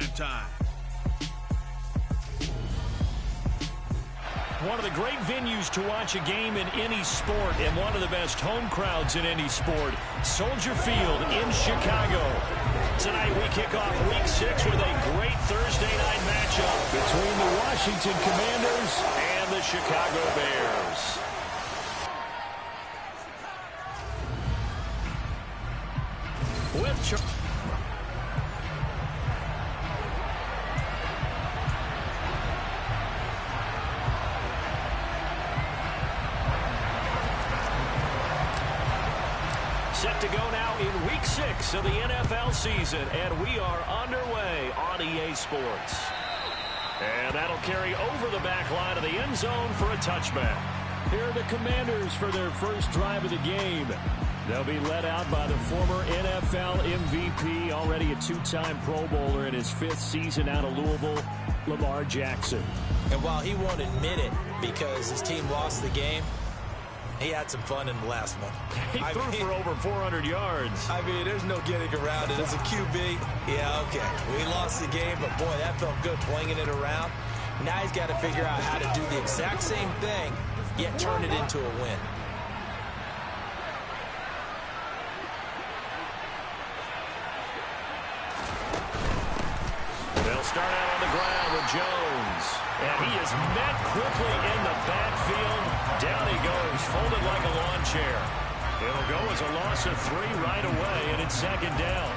prime time. One of the great venues to watch a game in any sport, and one of the best home crowds in any sport, Soldier Field in Chicago. Tonight we kick off Week 6 with a great Thursday night matchup between the Washington Commanders and the Chicago Bears. Set to go now in Week 6 of the NFL season, and we are underway on EA Sports. And that'll carry over the back line of the end zone for a touchback. Here are the Commanders for their first drive of the game. They'll be led out by the former NFL MVP, already a two-time Pro Bowler in his 5th season out of Louisville, Lamar Jackson. And while he won't admit it because his team lost the game, he had some fun in the last one. He threw for over 400 yards. I mean, there's no getting around it. As a QB, yeah, okay. We lost the game, but boy, that felt good flinging it around. Now he's got to figure out how to do the exact same thing, yet turn it into a win. They'll start out on the ground with Jones. And he is met quickly in the backfield. Down he goes, folded like a lawn chair. It'll go as a loss of 3 right away, and it's second down.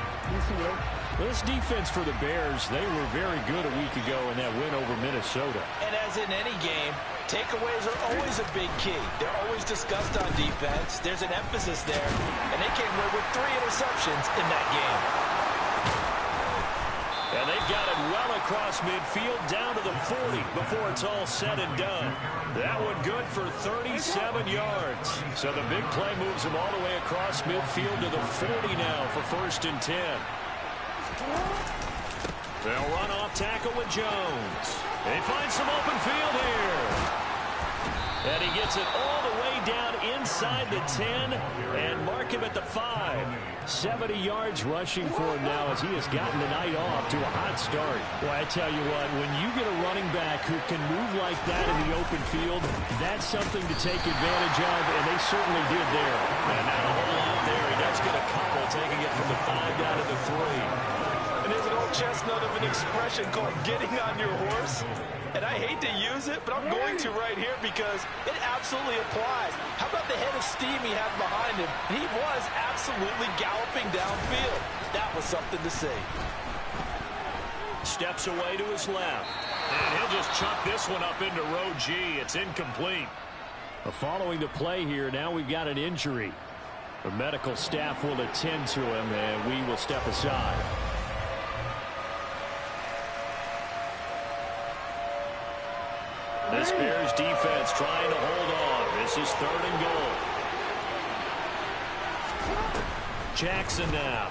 This defense for the Bears, they were very good a week ago in that win over Minnesota. And as in any game, takeaways are always a big key. They're always discussed on defense. There's an emphasis there, and they came away with 3 interceptions in that game. And they've got it well across midfield down to the 40 before it's all said and done. That one good for 37 yards. So the big play moves them all the way across midfield to the 40 now for 1st and 10. They'll run off tackle with Jones. They find some open field here. And he gets it all the way down inside the 10 and mark him at the 5. 70 yards rushing for him now as he has gotten the night off to a hot start. Well, I tell you what, when you get a running back who can move like that in the open field, that's something to take advantage of, and they certainly did there. And not a whole lot there. He does get a couple, taking it from the 5 down to the 3. And there's an old chestnut of an expression called getting on your horse. And I hate to use it, but I'm going to right here because it absolutely applies. How about the head of steam he had behind him? He was absolutely galloping downfield. That was something to see. Steps away to his left. And he'll just chuck this one up into row G. It's incomplete. Following the play here, now we've got an injury. The medical staff will attend to him, and we will step aside. This Bears defense trying to hold on. This is 3rd and goal. Jackson now.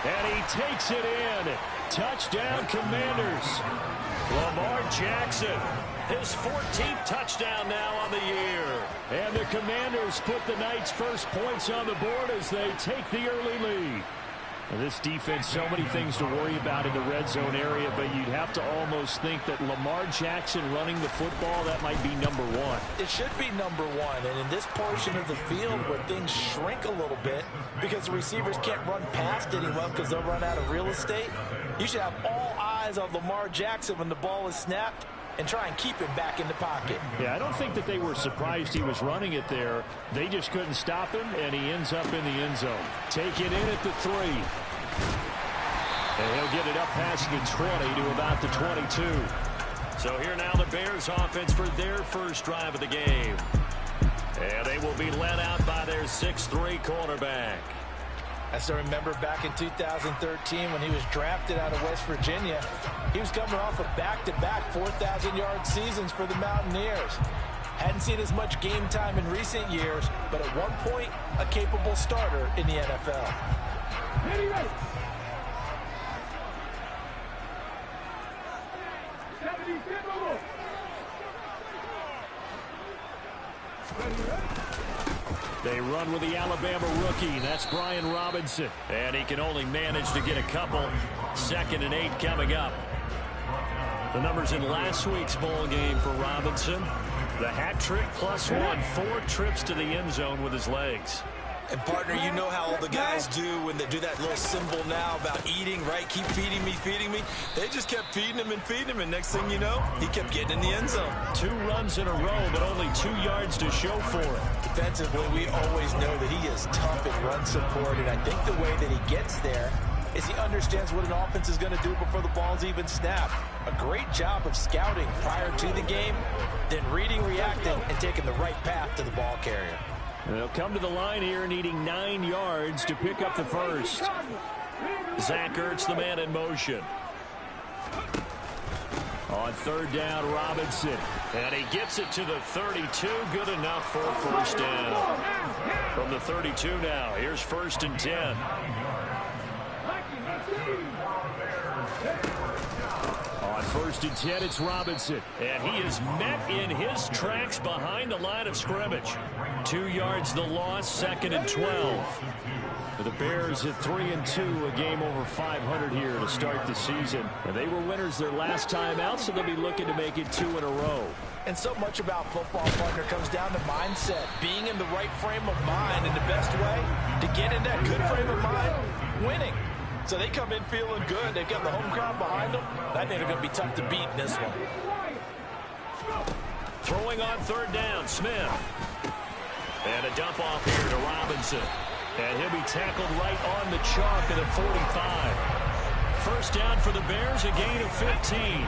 And he takes it in. Touchdown, Commanders. Lamar Jackson, his 14th touchdown now on the year. And the Commanders put the night's first points on the board as they take the early lead. This defense, so many things to worry about in the red zone area, but you'd have to almost think that Lamar Jackson running the football, that might be number 1. It should be number 1, and in this portion of the field where things shrink a little bit because the receivers can't run past anyone because they'll run out of real estate, you should have all eyes on Lamar Jackson when the ball is snapped and try and keep him back in the pocket. Yeah, I don't think that they were surprised he was running it there. They just couldn't stop him, and he ends up in the end zone. Take it in at the 3. And he'll get it up past the 20 to about the 22. So here now the Bears offense for their first drive of the game. And they will be led out by their 6'3 cornerback. I still remember back in 2013 when he was drafted out of West Virginia. He was coming off of back-to-back 4,000-yard seasons for the Mountaineers. Hadn't seen as much game time in recent years, but at one point, a capable starter in the NFL. Ready, ready. 70, go. Ready, ready. They run with the Alabama rookie. That's Brian Robinson. And he can only manage to get a couple. 2nd and 8 coming up. The numbers in last week's bowl game for Robinson. The hat trick +1. 4 trips to the end zone with his legs. And, partner, you know how all the guys do when they do that little symbol now about eating, right? Keep feeding me, feeding me. They just kept feeding him and feeding him, and next thing you know, he kept getting in the end zone. 2 runs in a row, but only 2 yards to show for it. Defensively, we always know that he is tough in run support, and I think the way that he gets there is he understands what an offense is going to do before the ball's even snapped. A great job of scouting prior to the game, then reading, reacting, and taking the right path to the ball carrier. They'll come to the line here needing 9 yards to pick up the first. Zach Ertz, the man in motion. On 3rd down, Robinson. And he gets it to the 32. Good enough for a first down. From the 32 now, here's 1st and 10. On 1st and 10, it's Robinson. And he is met in his tracks behind the line of scrimmage. 2 yards the loss, 2nd and 12. For the Bears at 3-2, a game over 500 here to start the season. And they were winners their last time out, so they'll be looking to make it 2 in a row. And so much about football, partner, comes down to mindset. Being in the right frame of mind, and the best way to get in that good frame of mind, winning. So they come in feeling good. They've got the home crowd behind them. I think they're going to be tough to beat in this one. Throwing on 3rd down, Smith. And a dump off here to Robinson. And he'll be tackled right on the chalk at the 45. First down for the Bears, a gain of 15.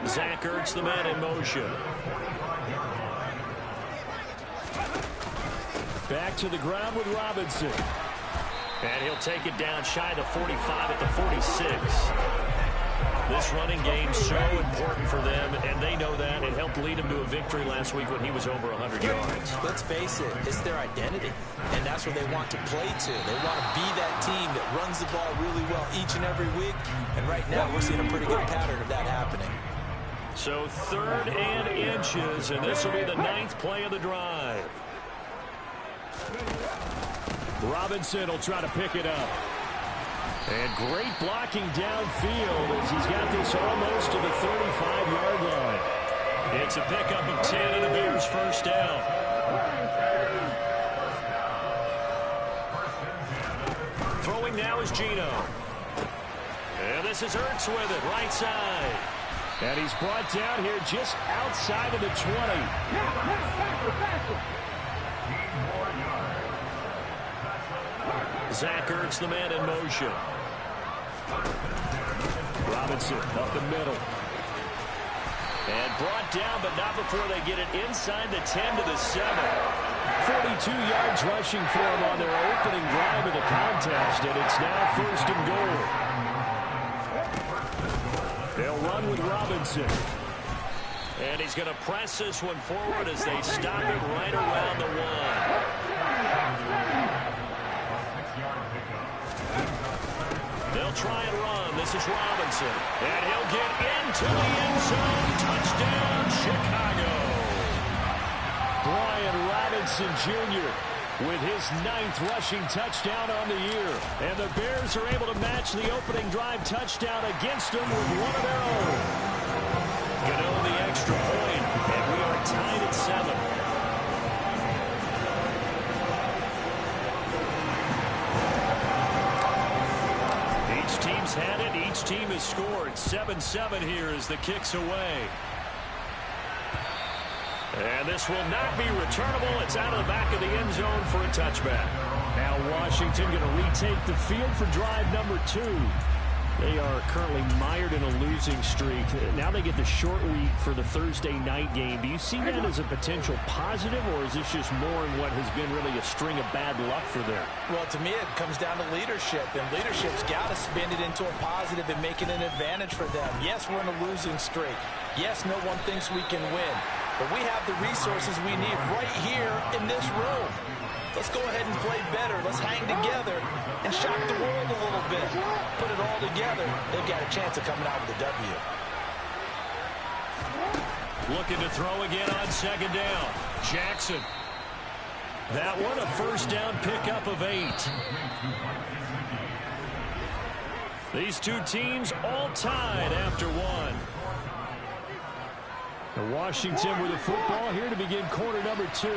Zach Ertz, the man in motion. Back to the ground with Robinson. And he'll take it down shy of the 45 at the 46. This running game so important for them, and they know that. It helped lead them to a victory last week when he was over 100 yards. Let's face it, it's their identity, and that's what they want to play to. They want to be that team that runs the ball really well each and every week, and right now we're seeing a pretty good pattern of that happening. So 3rd and inches, and this will be the 9th play of the drive. Robinson will try to pick it up. And great blocking downfield as he's got this almost to the 35-yard line. It's a pickup of 10 and the Bears first down. Throwing now is Geno. And this is Ertz with it, right side. And he's brought down here just outside of the 20. Zach Ertz, the man in motion. Robinson up the middle. And brought down, but not before they get it inside the 10 to the 7. 42 yards rushing for him on their opening drive of the contest, and it's now 1st and goal. They'll run with Robinson. And he's going to press this one forward as they stop it right around the 1. They'll try and run. This is Robinson. And he'll get into the end zone. Touchdown, Chicago. Brian Robinson Jr. with his 9th rushing touchdown on the year. And the Bears are able to match the opening drive touchdown against them with one of their own. Gano the extra point, and we are tied at 7. Each team's had it. Each team has scored. 7-7 here as the kick's away. And this will not be returnable. It's out of the back of the end zone for a touchback. Now Washington going to retake the field for drive number 2. They are currently mired in a losing streak. Now they get the short week for the Thursday night game. Do you see that as a potential positive, or is this just more in what has been really a string of bad luck for them? Well, to me, it comes down to leadership, and leadership's got to spin it into a positive and make it an advantage for them. Yes, we're in a losing streak. Yes, no one thinks we can win, but we have the resources we need right here in this room. Let's go ahead and play better. Let's hang together and shock the world a little bit. Put it all together. They've got a chance of coming out with a W. Looking to throw again on second down. Jackson. That one a first down pickup of 8. These two teams all tied after one. Washington with the football here to begin quarter number 2.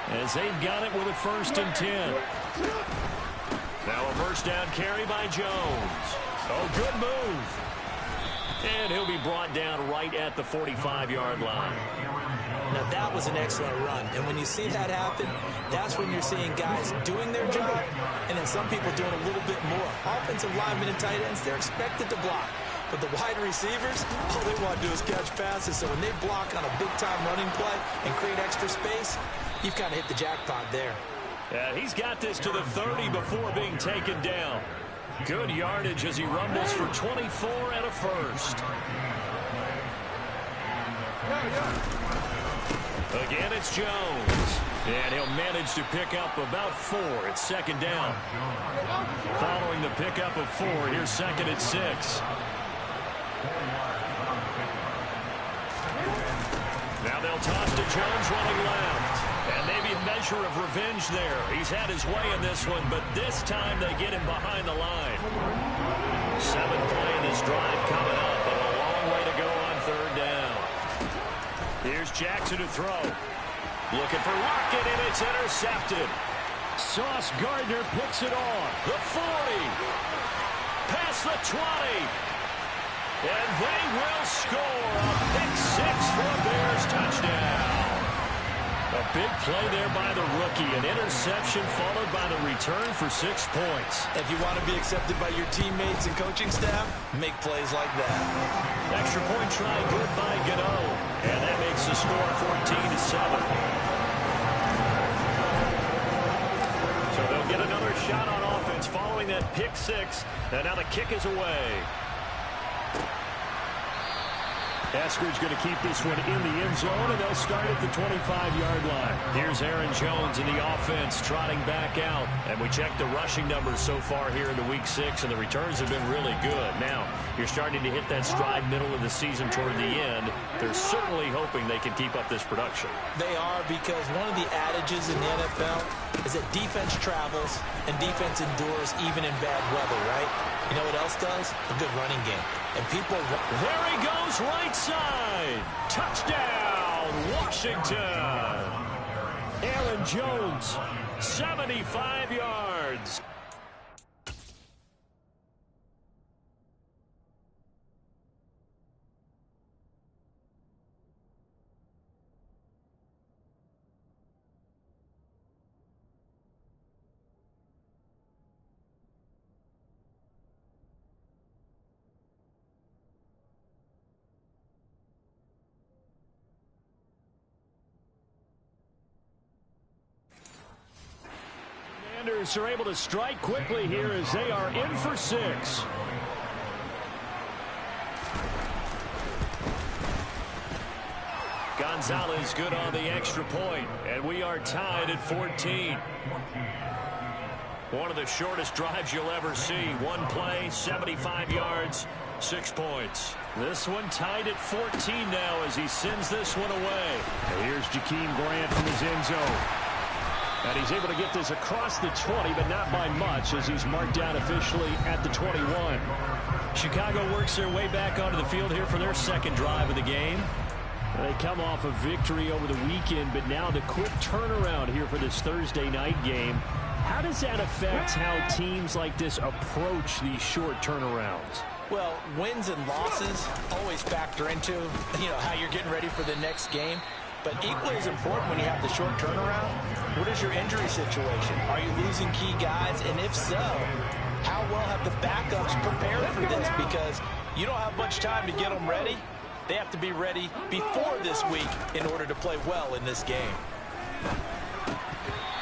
As they've got it with a 1st and 10. Now a first down carry by Jones. Oh, good move. And he'll be brought down right at the 45-yard line. Now, that was an excellent run. And when you see that happen, that's when you're seeing guys doing their job and then some people doing a little bit more. Offensive linemen and tight ends, they're expected to block. But the wide receivers, all they want to do is catch passes. So when they block on a big-time running play and create extra space, you've kind of hit the jackpot there. Yeah, he's got this to the 30 before being taken down. Good yardage as he rumbles for 24 and a first. Again, it's Jones. And he'll manage to pick up about 4. It's second down. Following the pickup of 4, here's second and 6. Now they'll toss to Jones running left. And maybe a measure of revenge there. He's had his way in this one, but this time they get him behind the line. 7 play in this drive coming up, and a long way to go on third down. Here's Jackson to throw. Looking for Lockett, and it's intercepted. Sauce Gardner picks it off. The 40. Past the 20. And they will score a pick 6 for a Bears touchdown. A big play there by the rookie. An interception followed by the return for 6 points. If you want to be accepted by your teammates and coaching staff, make plays like that. Extra point try good by Gano. And that makes the score 14-7. So they'll get another shot on offense following that pick 6. And now the kick is away. Eskridge going to keep this one in the end zone, and they'll start at the 25-yard line. Here's Aaron Jones in the offense trotting back out. And we checked the rushing numbers so far here into Week 6, and the returns have been really good. Now, you're starting to hit that stride middle of the season toward the end. They're certainly hoping they can keep up this production. They are, because one of the adages in the NFL is that defense travels and defense endures even in bad weather, right? You know what else does? A good running game. And people... There he goes, right side. Touchdown, Washington. Aaron Jones, 75 yards. Commanders are able to strike quickly here as they are in for 6. Gonzalez good on the extra point, and we are tied at 14. One of the shortest drives you'll ever see. One play, 75 yards, 6 points. This one tied at 14 now as he sends this one away. And here's Jakeem Grant from his end zone. And he's able to get this across the 20, but not by much, as he's marked down officially at the 21. Chicago works their way back onto the field here for their second drive of the game. They come off a victory over the weekend, but now the quick turnaround here for this Thursday night game. How does that affect how teams like this approach these short turnarounds? Well, wins and losses always factor into, how you're getting ready for the next game. But equally as important when you have the short turnaround, what is your injury situation? Are you losing key guys? And if so, how well have the backups prepared for this? Because you don't have much time to get them ready. They have to be ready before this week in order to play well in this game.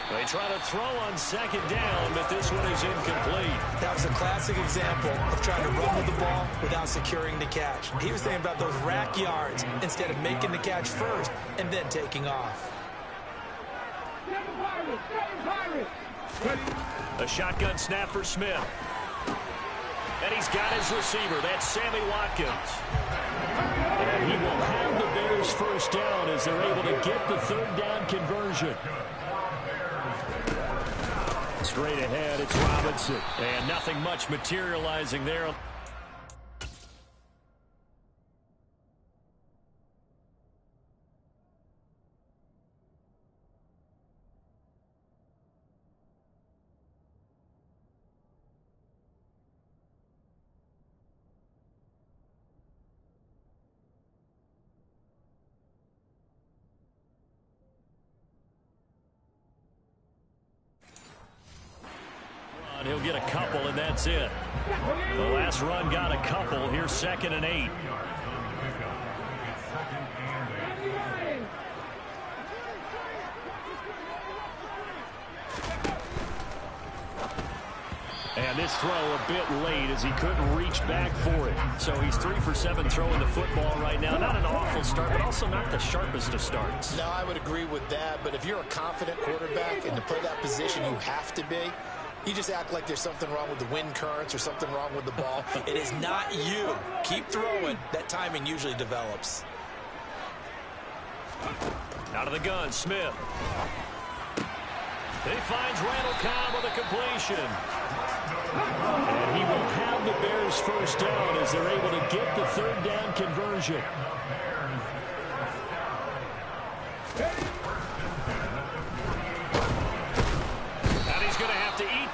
They try to throw on second down, but this one is incomplete. That was a classic example of trying to run with the ball without securing the catch. He was thinking about those rack yards instead of making the catch first and then taking off. A shotgun snap for Smith. And he's got his receiver. That's Sammy Watkins. And he will have the Bears Bears first down as they're able to get the third down conversion. Straight ahead, it's Robinson. And nothing much materializing there. He'll get a couple, and that's it. The last run got a couple. Here's 2nd and 8. And this throw a bit late as he couldn't reach back for it. So he's 3 for 7 throwing the football right now. Not an awful start, but also not the sharpest of starts. No, I would agree with that. But if you're a confident quarterback and to play that position, you have to be. You just act like there's something wrong with the wind currents or something wrong with the ball. It is not you. Keep throwing. That timing usually develops. Out of the gun, Smith. He finds Randall Cobb with a completion. And he will have the Bears first down as they're able to get the third down conversion.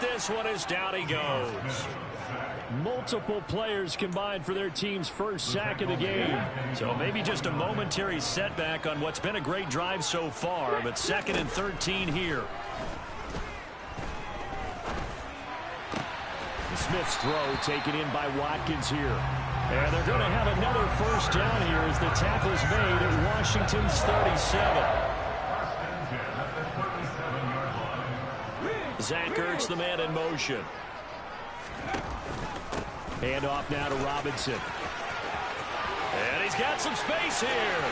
This one is down he goes. Multiple players combined for their team's first sack of the game. So maybe just a momentary setback on what's been a great drive so far, but 2nd and 13 here. Smith's throw taken in by Watkins here. And they're going to have another first down here as the tackle's made at Washington's 37. Zach Ertz, the man in motion. Hand off now to Robinson. And he's got some space here.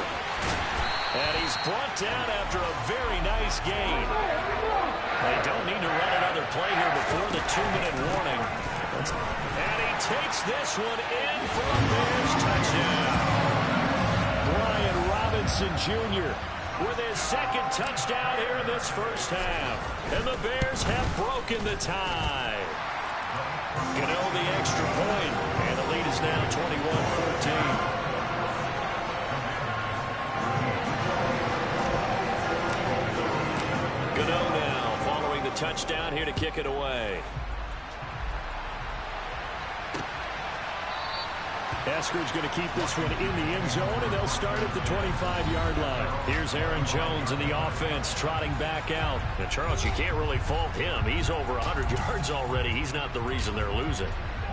And he's brought down after a very nice gain. They don't need to run another play here before the 2-minute warning. And he takes this one in for a Bears touchdown. Brian Robinson Jr. with his 2nd touchdown here in this first half. And the Bears have broken the tie. Gano the extra point, and the lead is now 21-14. Gano now following the touchdown here to kick it away. Esker's going to keep this one in the end zone, and they'll start at the 25-yard line. Here's Aaron Jones in the offense trotting back out. And Charles, you can't really fault him. He's over 100 yards already. He's not the reason they're losing.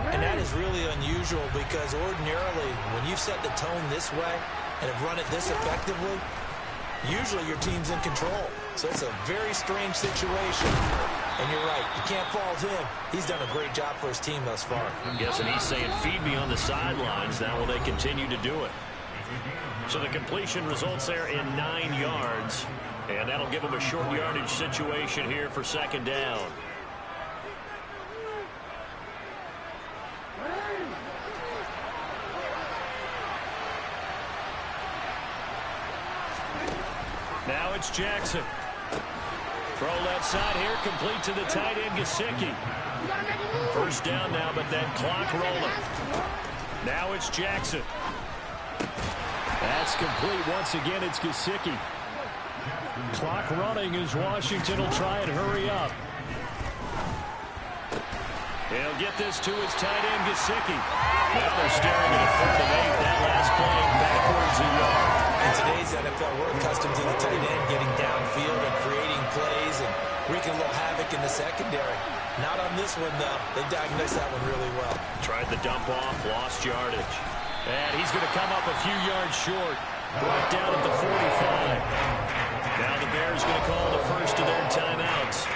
And that is really unusual because ordinarily when you set the tone this way and have run it this effectively, usually your team's in control. So it's a very strange situation. And you're right, you can't fault him. He's done a great job for his team thus far. I'm guessing he's saying, feed me on the sidelines. Now will they continue to do it? So the completion results there in 9 yards. And that'll give him a short yardage situation here for 2nd down. Now it's Jackson. Throw left side here, complete to the tight end, Gesicki. First down now, but that clock rolling. Now it's Jackson. That's complete. Once again, it's Gesicki. Clock running as Washington will try and hurry up. He'll get this to his tight end, Gesicki. Now they're staring at a 3rd and 8. That last play backwards a yard. In today's NFL, we're accustomed to the tight end getting downfield and creating plays and wreaking a little havoc in the secondary. Not on this one, though. They diagnosed that one really well. Tried the dump off, lost yardage. And he's going to come up a few yards short. Brought down at the 45. Now the Bears going to call the first of their timeouts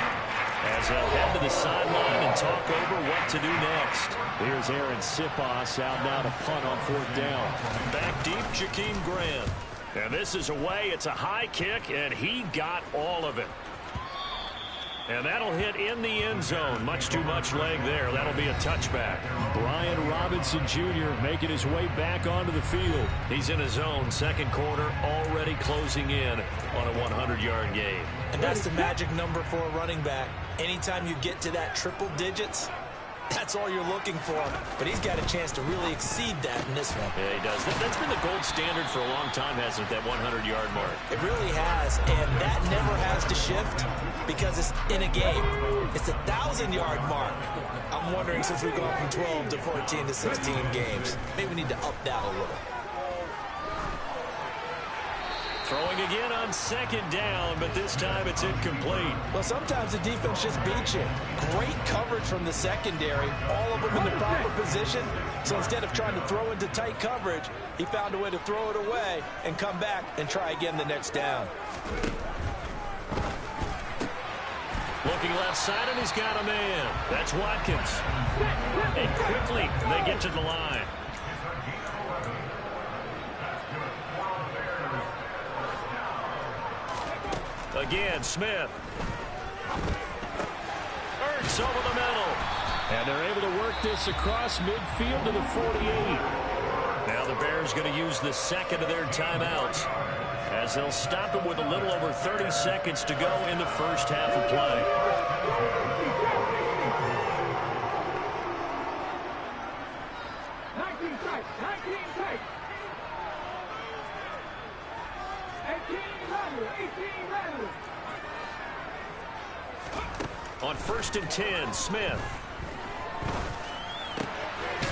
as they'll head to the sideline and talk over what to do next. Here's Aaron Sipos out now to punt on 4th down. Back deep, Jakeem Grant. And this is away. It's a high kick, and he got all of it. And that'll hit in the end zone. Much too much leg there. That'll be a touchback. Brian Robinson Jr. making his way back onto the field. He's in his zone. Second quarter already closing in on a 100-yard game. And that's the magic number for a running back. Anytime you get to that triple digits, that's all you're looking for. But he's got a chance to really exceed that in this one. Yeah, he does. That's been the gold standard for a long time, hasn't it, that 100-yard mark? It really has, and that never has to shift because it's in a game. It's a 1,000-yard mark. I'm wondering, since we've gone from 12 to 14 to 16 games, maybe we need to up that a little. Throwing again on second down, but this time it's incomplete. Well, sometimes the defense just beats you. Great coverage from the secondary, all of them in the proper position. So instead of trying to throw into tight coverage, he found a way to throw it away and come back and try again the next down. Looking left side, and he's got a man. That's Watkins. And quickly, they get to the line. Again, Smith. Ertz over the middle. And they're able to work this across midfield to the 48. Now the Bears going to use the second of their timeouts as they'll stop it with a little over 30 seconds to go in the first half of play. On 1st and 10, Smith.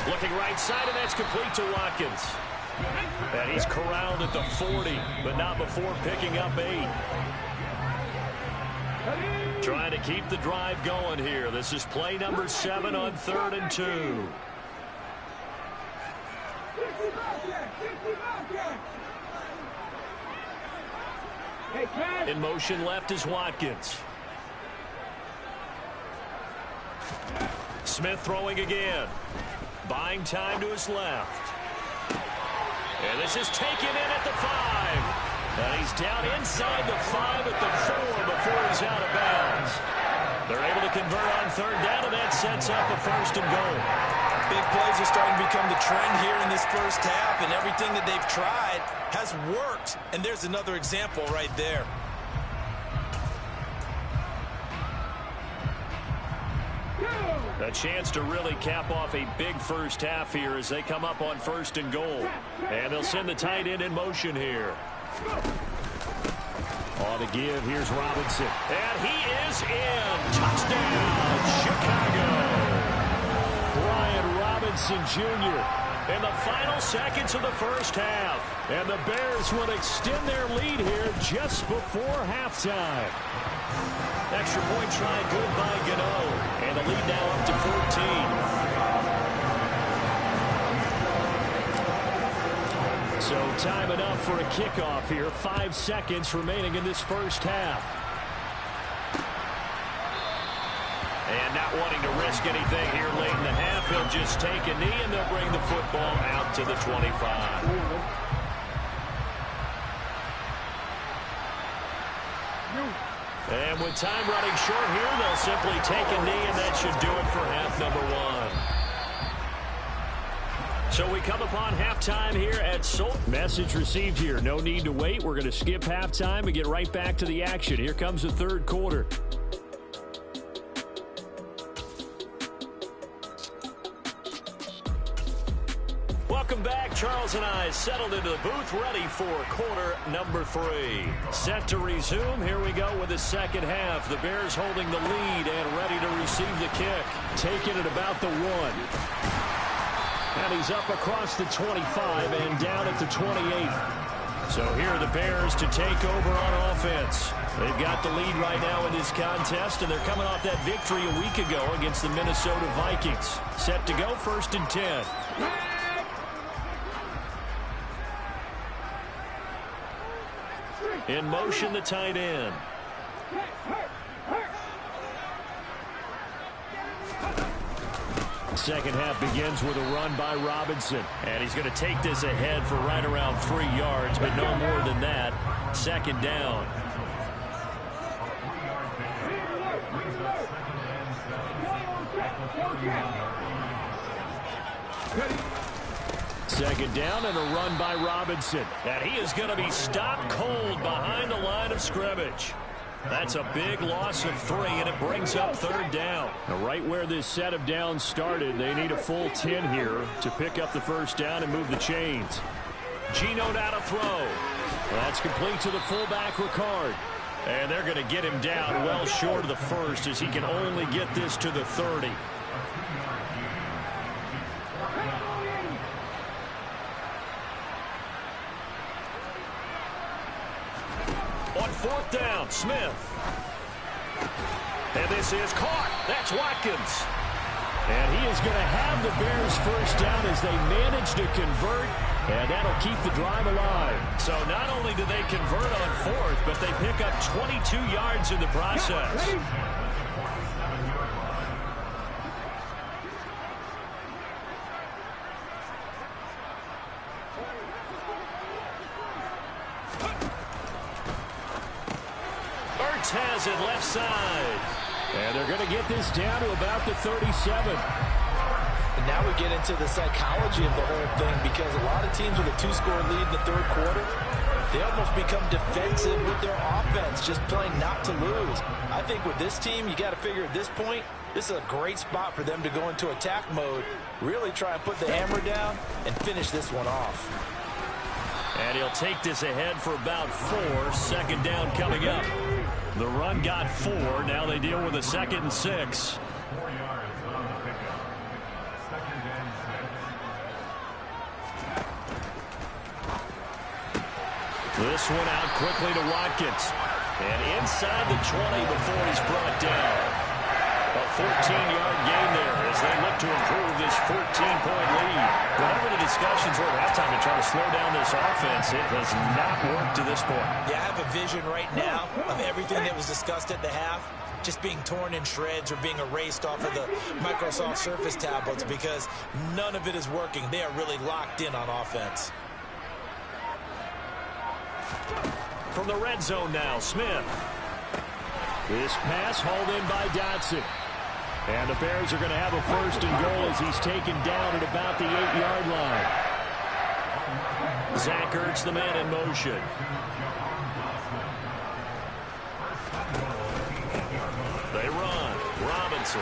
Looking right side, and that's complete to Watkins. And he's corralled at the 40, but not before picking up 8. Trying to keep the drive going here. This is play number 7 on 3rd and 2. In motion left is Watkins. Smith throwing again. Buying time to his left. And this is taken in at the 5. And he's down inside the 5 at the 4 before he's out of bounds. They're able to convert on 3rd down, and that sets up a 1st and goal. Big plays are starting to become the trend here in this first half, and everything that they've tried has worked. And there's another example right there. A chance to really cap off a big first half here as they come up on 1st and goal. And they'll send the tight end in motion here. On the give, here's Robinson. And he is in. Touchdown, Chicago. Brian Robinson Jr. in the final seconds of the first half. And the Bears will extend their lead here just before halftime. Extra point try good by Gano. And the lead now up to 14. So time enough for a kickoff here. 5 seconds remaining in this first half. And not wanting to risk anything here late in the half, he'll just take a knee and they'll bring the football out to the 25. And with time running short here, they'll simply take a knee, and that should do it for half number 1. So we come upon halftime here at Soul. Message received here. No need to wait. We're going to skip halftime and get right back to the action. Here comes the 3rd quarter. Welcome back. Charles and I settled into the booth, ready for quarter number 3. Set to resume. Here we go with the second half. The Bears holding the lead and ready to receive the kick. Taking it about the 1. And he's up across the 25 and down at the 28. So here are the Bears to take over on offense. They've got the lead right now in this contest, and they're coming off that victory a week ago against the Minnesota Vikings. Set to go, 1st and 10. In motion, the tight end. Second half begins with a run by Robinson. And he's going to take this ahead for right around 3 yards, but no more than that. 2nd down. Second down and a run by Robinson. And he is going to be stopped cold behind the line of scrimmage. That's a big loss of 3, and it brings up third down. Now, right where this set of downs started, they need a full 10 here to pick up the first down and move the chains. Geno now to throw. That's complete to the fullback, Ricard. And they're going to get him down well short of the first as he can only get this to the 30. On fourth down, Smith. And this is caught. That's Watkins. And he is going to have the Bears first down as they manage to convert, and that'll keep the drive alive. So not only do they convert on fourth, but they pick up 22 yards in the process. Has it left side. And they're going to get this down to about the 37. And now we get into the psychology of the whole thing, because a lot of teams with a 2-score lead in the third quarter, they almost become defensive with their offense, just playing not to lose. I think with this team, you got to figure at this point, this is a great spot for them to go into attack mode, really try and put the hammer down and finish this one off. And he'll take this ahead for about 4. Second down coming up. The run got 4. Now they deal with a 2nd and 6. This one out quickly to Watkins. And inside the 20 before he's brought down. A 14-yard gain there as they look to improve this 14-point lead. Whatever the discussions were at halftime to try to slow down this offense, it has not worked to this point. Yeah, I have a vision right now of everything that was discussed at the half just being torn in shreds or being erased off of the Microsoft Surface tablets, because none of it is working. They are really locked in on offense. From the red zone now, Smith. This pass hauled in by Dotson. And the Bears are going to have a first and goal as he's taken down at about the 8-yard line. Zach Ertz, the man in motion. They run. Robinson.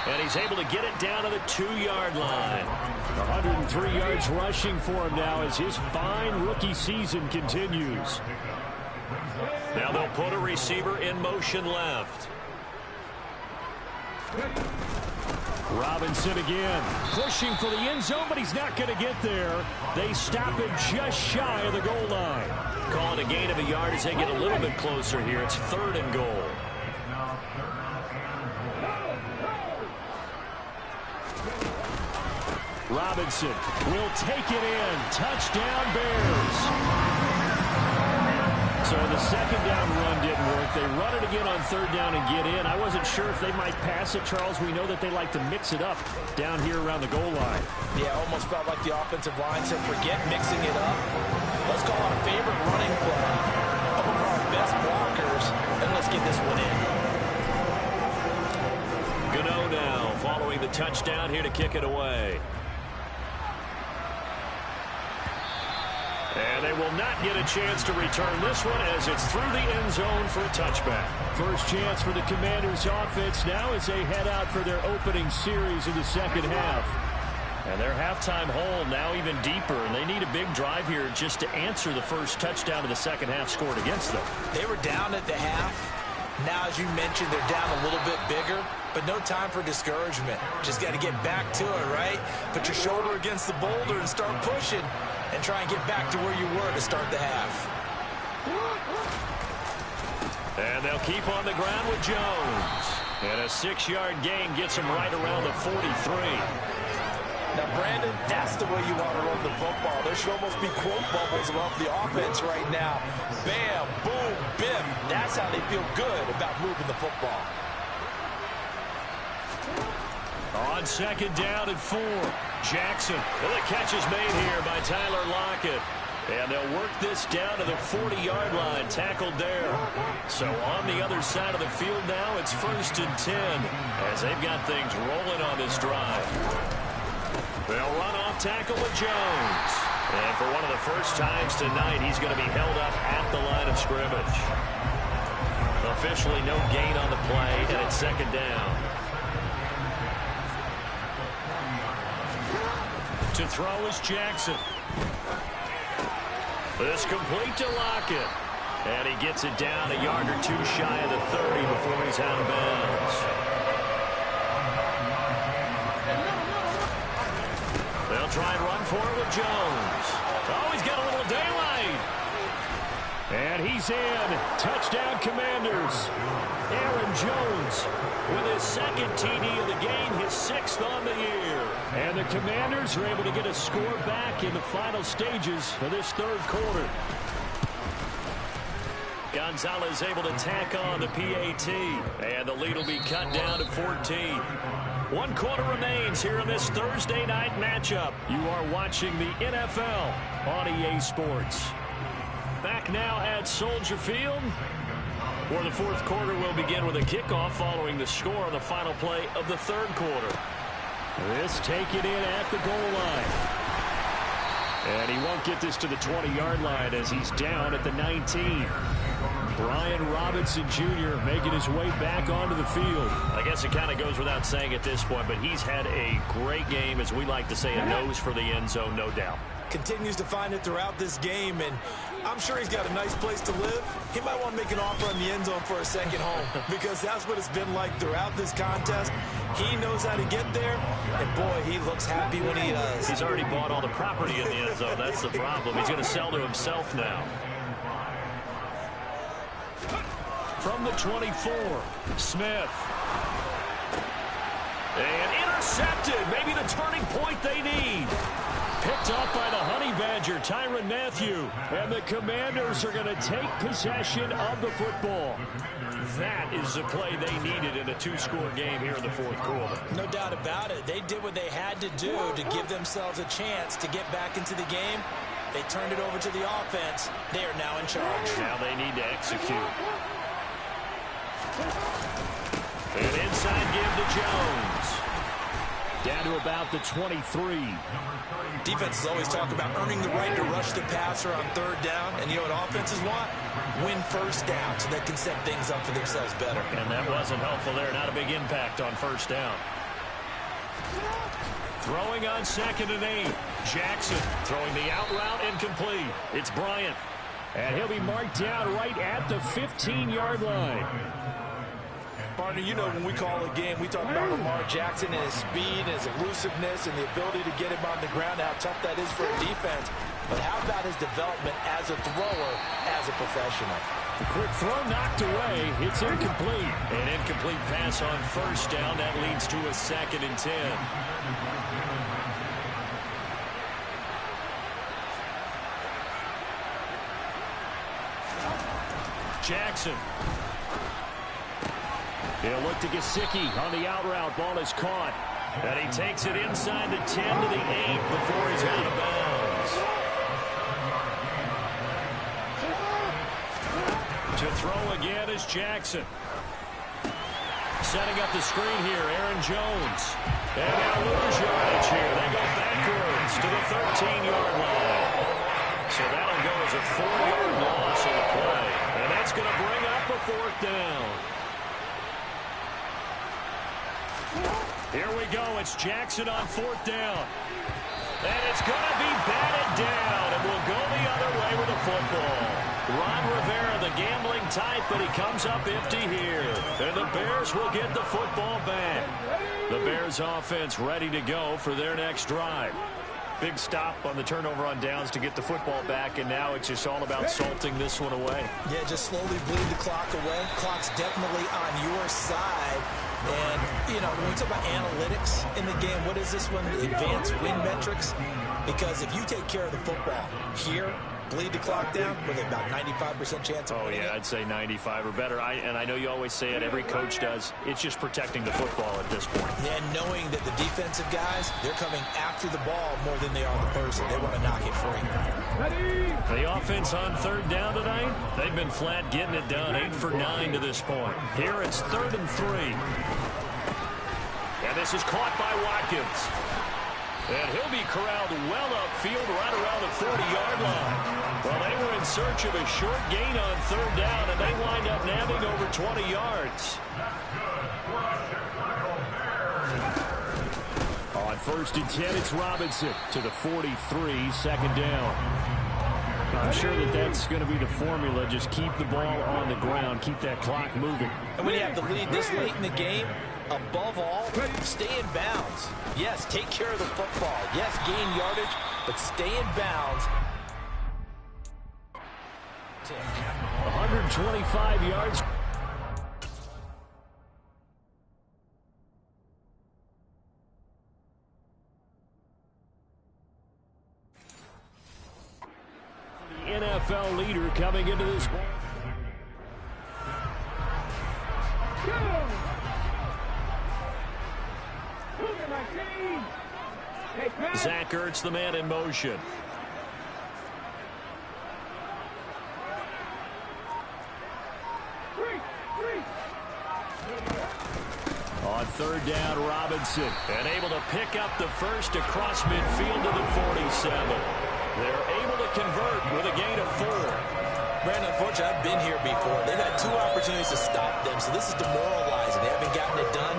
And he's able to get it down to the 2-yard line. 103 yards rushing for him now as his fine rookie season continues. Now they'll put a receiver in motion left. Robinson again, pushing for the end zone, but he's not going to get there. They stop him just shy of the goal line. Calling a gain of a yard as they get a little bit closer here. It's 3rd and goal. Robinson will take it in. Touchdown, Bears. So the second down run didn't work. They run it again on 3rd down and get in. I wasn't sure if they might pass it, Charles. We know that they like to mix it up down here around the goal line. Yeah, almost felt like the offensive line said, forget mixing it up. Let's call our favorite running play over our best blockers, and let's get this one in. Gano now following the touchdown here to kick it away. And they will not get a chance to return this one as it's through the end zone for a touchback. First chance for the Commanders offense now as they head out for their opening series of the second half. And their halftime hole now even deeper, and they need a big drive here just to answer the first touchdown of the second half scored against them. They were down at the half. Now, as you mentioned, they're down a little bit bigger, but no time for discouragement. Just got to get back to it, right? Put your shoulder against the boulder and start pushing and try and get back to where you were to start the half. And they'll keep on the ground with Jones. And a 6-yard gain gets him right around the 43. Now, Brandon, that's the way you want to run the football. There should almost be quote bubbles about the offense right now. Bam, boom, bim. That's how they feel good about moving the football. On second down and 4. Jackson. Well, the catch is made here by Tyler Lockett. And they'll work this down to the 40-yard line, tackled there. So on the other side of the field now, it's 1st and 10 as they've got things rolling on this drive. They'll run off tackle with Jones. And for one of the first times tonight, he's going to be held up at the line of scrimmage. Officially no gain on the play, and it's 2nd down. To throw is Jackson. This complete to Lockett. And he gets it down a yard or 2 shy of the 30 before he's out of bounds. They'll try and run for it with Jones. Oh, he's got a little daylight. And he's in. Touchdown, Commanders. Aaron Jones with his 2nd TD of the game, his 6th on the year. And the Commanders are able to get a score back in the final stages of this 3rd quarter. Gonzalez able to tack on the PAT. And the lead will be cut down to 14. 1 quarter remains here in this Thursday night matchup. You are watching the NFL on EA Sports. Back now at Soldier Field, where the 4th quarter will begin with a kickoff following the score on the final play of the 3rd quarter. This taken in at the goal line. And he won't get this to the 20-yard line as he's down at the 19. Brian Robinson Jr. making his way back onto the field. I guess it kind of goes without saying at this point, but he's had a great game, as we like to say, a nose for the end zone, no doubt. Continues to find it throughout this game, and I'm sure he's got a nice place to live. He might want to make an offer on the end zone for a second home because that's what it's been like throughout this contest. He knows how to get there, and boy, he looks happy when he does. He's already bought all the property in the end zone. That's the problem. He's going to sell to himself now. From the 24, Smith. And intercepted. Maybe the turning point they need. Picked up by the Honey Badger, Tyrann Mathieu. And the Commanders are going to take possession of the football. That is the play they needed in a 2-score game here in the 4th quarter. No doubt about it. They did what they had to do to give themselves a chance to get back into the game. They turned it over to the offense. They are now in charge. Now they need to execute. An inside give to Jones. Down to about the 23. Defenses always talk about earning the right to rush the passer on 3rd down. And you know what offenses want? Win 1st down so they can set things up for themselves better. And that wasn't helpful there. Not a big impact on 1st down. Throwing on 2nd and 8. Jackson throwing the out route incomplete. It's Bryant. And he'll be marked down right at the 15-yard line. Partner, you know when we call a game, we talk about Lamar Jackson and his speed and his elusiveness and the ability to get him on the ground, how tough that is for a defense. But how about his development as a thrower, as a professional? The quick throw knocked away. It's incomplete. An incomplete pass on 1st down. That leads to a 2nd and 10. Jackson. He'll look to Gesicki on the out route. Ball is caught. And he takes it inside the 10 to the 8 before he's out of bounds. To throw again is Jackson. Setting up the screen here, Aaron Jones. And now lose yardage here. They go backwards to the 13-yard line. So that'll go as a 4-yard loss on the play. And that's going to bring up a 4th down. Here we go. It's Jackson on 4th down. And it's going to be batted down. And we'll go the other way with the football. Ron Rivera, the gambling type, but he comes up empty here. And the Bears will get the football back. The Bears offense ready to go for their next drive. Big stop on the turnover on downs to get the football back, and now it's just all about salting this one away. Yeah, just slowly bleed the clock away. Clock's definitely on your side. And, you know, when we talk about analytics in the game, what is this one? Advanced win metrics. Because if you take care of the football here, bleed the clock down with about 95% chance of winning yeah, it? I'd say 95 or better. And I know you always say it, every coach does. It's just protecting the football at this point. And knowing that the defensive guys, they're coming after the ball more than they are the person. They want to knock it free. The offense on third down tonight, they've been flat getting it done, 8 for 9 to this point. Here it's 3rd and 3. And this is caught by Watkins. And he'll be corralled well upfield right around the 40-yard line. Well, they were in search of a short gain on third down, and they wind up nabbing over 20 yards. On 1st and 10, it's Robinson to the 43, 2nd down. I'm sure that's going to be the formula. Just keep the ball on the ground, keep that clock moving. And when you have the lead this late in the game, above all, stay in bounds. Yes, take care of the football. Yes, gain yardage, but stay in bounds. 125 yards. The NFL leader coming into this ball. Zach Ertz, the man in motion. On 3rd down, Robinson, and able to pick up the first across midfield to the 47. They're able to convert with a gain of 4. Brandon, unfortunately, I've been here before. They've had 2 opportunities to stop them, so this is demoralizing. They haven't gotten it done.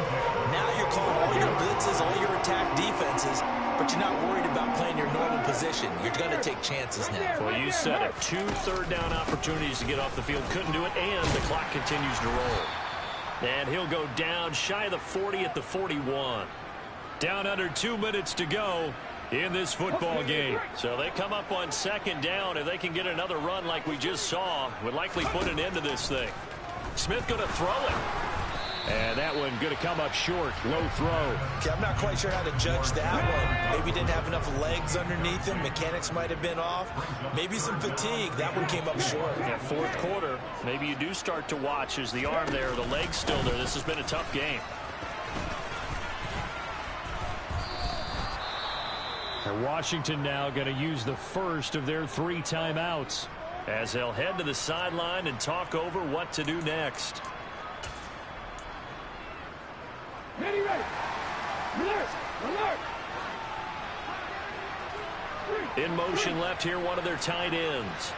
Now you're calling all your blitzes, all your attack defenses, but you're not worried about playing your normal position. You're going to take chances now. Well, you said it. 2 third-down opportunities to get off the field. Couldn't do it, and the clock continues to roll. And he'll go down shy of the 40 at the 41. Down under 2 minutes to go in this football game. So they come up on 2nd down. If they can get another run like we just saw, would likely put an end to this thing. Smith going to throw it. And that one going to come up short. Low throw. Okay, I'm not quite sure how to judge that one. Maybe didn't have enough legs underneath him. Mechanics might have been off. Maybe some fatigue. That one came up short. Yeah, 4th quarter. Maybe you do start to watch as the arm there, the leg's still there. This has been a tough game. And Washington now going to use the first of their 3 timeouts as they'll head to the sideline and talk over what to do next. Ready, ready. Alert, alert. In motion left here, one of their tight ends.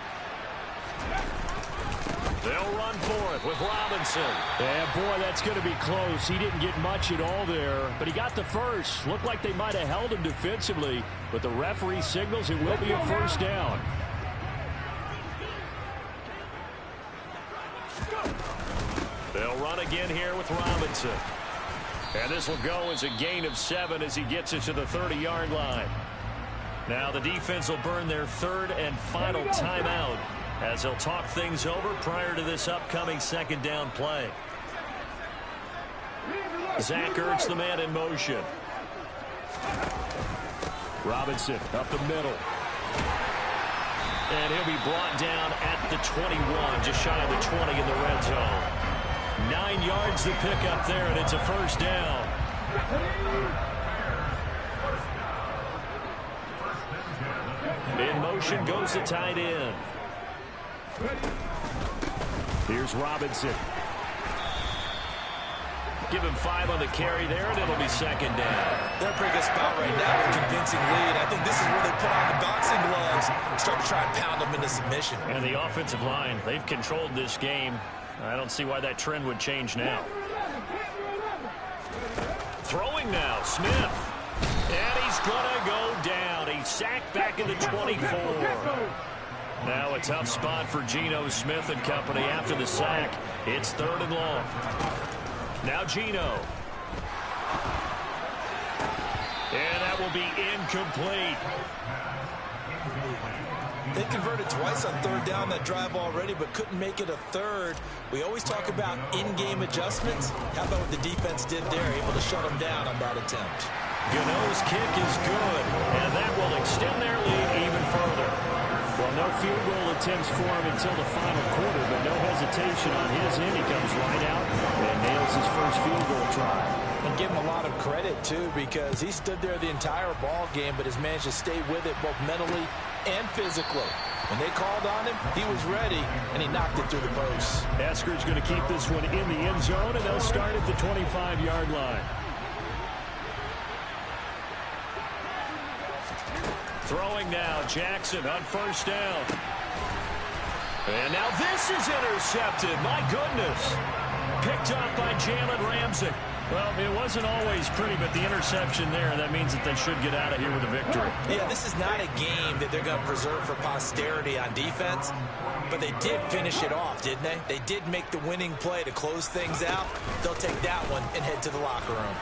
They'll run for it with Robinson. Yeah, boy, that's going to be close. He didn't get much at all there, but he got the first. Looked like they might have held him defensively, but the referee signals it will be a 1st down. They'll run again here with Robinson. And this will go as a gain of 7 as he gets it to the 30-yard line. Now the defense will burn their 3rd and final timeout as they'll talk things over prior to this upcoming 2nd down play. Zach Ertz, the man in motion. Robinson up the middle. And he'll be brought down at the 21, just shy of the 20 in the red zone. 9 yards to pick up there, and it's a 1st down. In motion goes the tight end. Here's Robinson. Give him 5 on the carry there, and it'll be 2nd down. They're in a pretty good spot right now with a convincing lead. I think this is where they put on the boxing gloves and start to try and pound them into submission. And the offensive line, they've controlled this game. I don't see why that trend would change now. Throwing now, Smith. And he's going to go down. He's sacked back in the 24. Now a tough spot for Geno Smith and company after the sack. It's 3rd and long. Now Geno. And that will be incomplete. They converted twice on 3rd down that drive already, but couldn't make it a 3rd. We always talk about in-game adjustments. How about what the defense did there, able to shut them down on that attempt? Gano's kick is good, and that will extend their lead even further. Well, no field goal attempts for him until the final quarter, but no hesitation on his end. He comes right out and nails his first field goal try. And give him a lot of credit, too, because he stood there the entire ball game, but has managed to stay with it both mentally and physically. When they called on him, he was ready, and he knocked it through the post. Eskridge going to keep this one in the end zone, and they'll start at the 25-yard line. Throwing now, Jackson on first down. And now this is intercepted. My goodness. Picked up by Jalen Ramsey. Well, it wasn't always pretty, but the interception there, that means that they should get out of here with a victory. Yeah, this is not a game that they're going to preserve for posterity on defense, but they did finish it off, didn't they? They did make the winning play to close things out. They'll take that one and head to the locker room.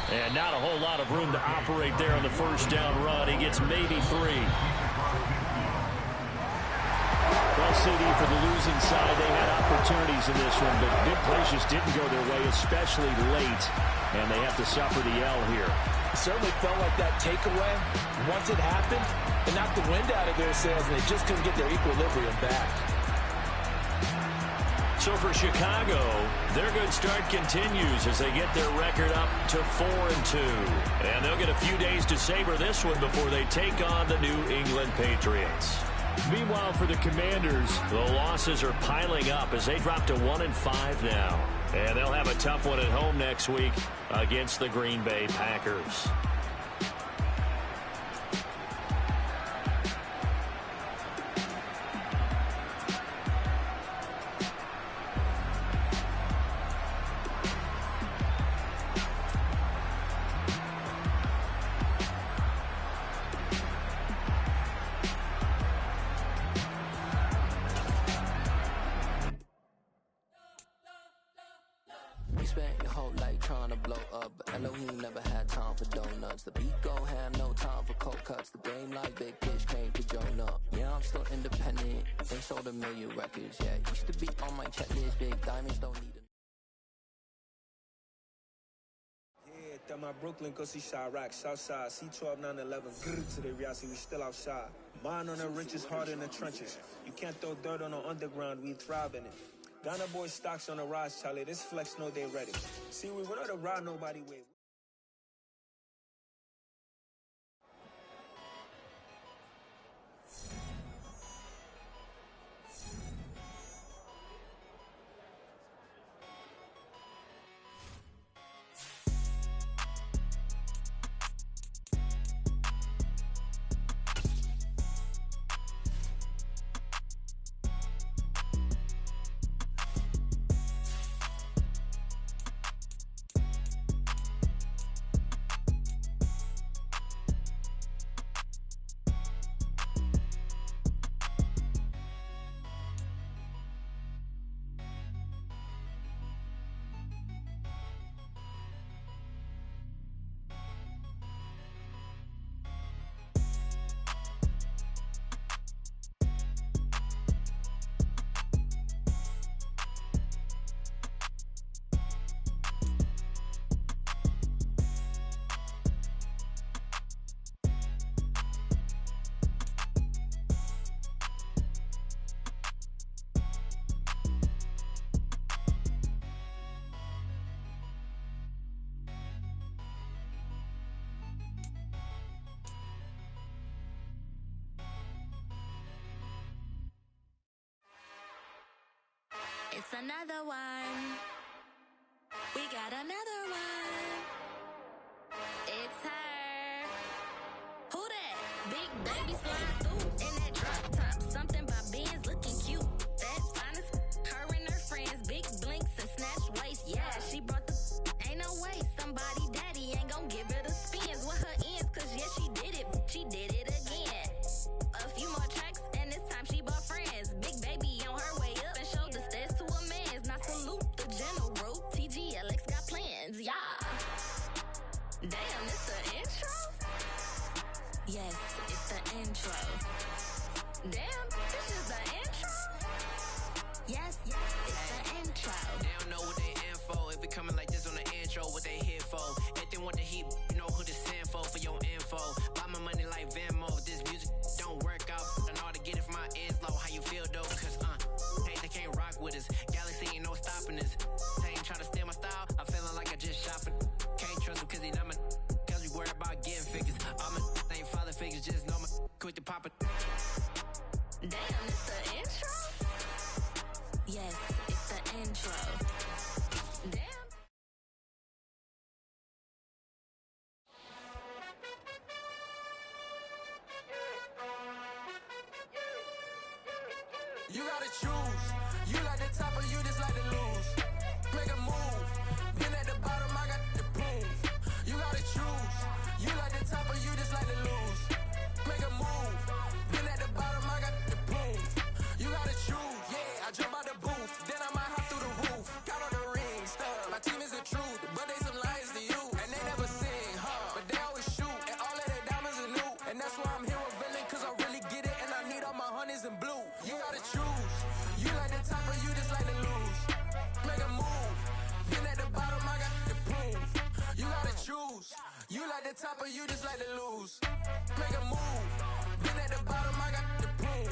And not a whole lot of room to operate there on the first down run. He gets maybe 3. Well, CD, for the losing side, they had opportunities in this one, but big plays just didn't go their way, especially late, and they have to suffer the L here. It certainly felt like that takeaway, once it happened, it knocked the wind out of their sails, and they just couldn't get their equilibrium back. So for Chicago, their good start continues as they get their record up to 4-2. And they'll get a few days to savor this one before they take on the New England Patriots. Meanwhile, for the Commanders, the losses are piling up as they drop to 1-5 now. And they'll have a tough one at home next week against the Green Bay Packers. Spent your whole life trying to blow up, but I know he never had time for donuts. The beat gon' have no time for cold cuts. The game like big fish came to join up. Yeah, I'm still independent. They sold 1 million records. Yeah, used to be on my checklist. Big diamonds don't need it. Yeah, that my Brooklyn, go see Chirac, Southside, C12, 911, grrr to the reality, we still outside. Mine on the riches, hard in the trenches. You can't throw dirt on the underground, we thrive in it. Ghana boy stocks on the rise, Charlie. This flex know they ready. See, we without a ride, nobody wait. It's another one. We got another one. It's her. Who that? Big baby slide through in that drop top. Something by Benz looking cute. That's honest. Her and her friends, big blinks and snatch waist. Yeah, she brought the. Ain't no way somebody daddy ain't gon' give her the spins with her ends. Cause yeah, she did it. She did it again. A few more tracks and this time she bought friends. Big baby on her way up and showed the stairs to a man's. Now salute the general. TGLX got plans, yeah. Damn, it's the intro? Yes, it's the intro. Damn, this is the intro? Yes, it's the intro. They don't know what they in for. If it coming like this on the intro, what they here for? If they want the heat, you know who to send for your info. Buy my money like Venmo. If this music don't work out, and all to get it quick to pop it. Damn, it's the intro? Yes, it's the intro. Damn. You gotta choose. You like the top or you just like to lose. Make a move. Been at the bottom, I got the boom. You gotta choose. You like the top or you just like to lose. Make a move. Been at the bottom, I got the boom. You gotta choose. Yeah, I jump out the booth. Then I might hop through the roof. Got on the ring, stuff. My team is the truth, but they some liars to you. And they never sing, but they always shoot. And all of their diamonds are new. And that's why I'm here with villain, cause I really get it. And I need all my honeys in blue. You gotta choose. You like the top or you just like to lose. Make a move. Been at the bottom, I got the boom. You gotta choose. You like the top or you just like to lose. Make a move. Been at the bottom, I got the boom.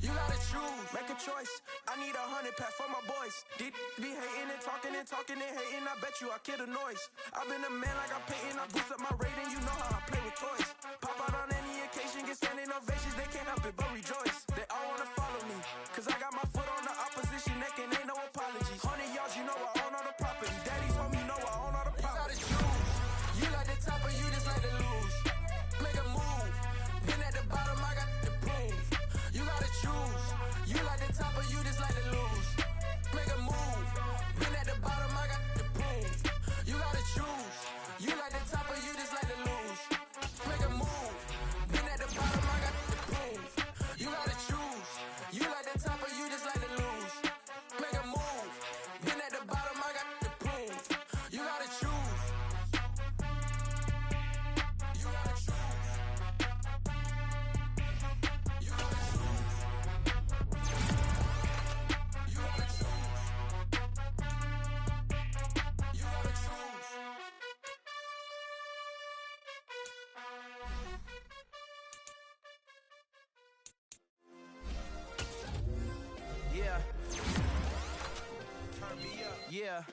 You gotta choose. Make a choice. I need 100 pack for my boys. Did be hating and talking and hating. I bet you I kill the noise. I've been a man like I'm Peyton. I boost up my rating. You know how I play with toys. Pop out on any occasion, get standing ovations. They can't help it but rejoice. They all wanna follow me, cause I got my foot on the opposition neck and ain't no apologies. 100 yards, you know I own all the property. Daddy's home, you know I own all the property. You gotta choose. You like the top or you just like to lose. Make a move. Been at the bottom, I got the boom. You gotta choose. You like the top or you just like to lose. Make a move. Been at the bottom, I got the boom. You gotta choose. You like the top or you just like to lose. Make a move. Been at the bottom, I got the boom. You gotta choose. You like the top or you just like to lose. Make a move. Been at the bottom, I got the boom. You gotta choose. You gotta choose. You gotta choose. You gotta choose. You gotta choose. Yeah. Turn me up. Yeah.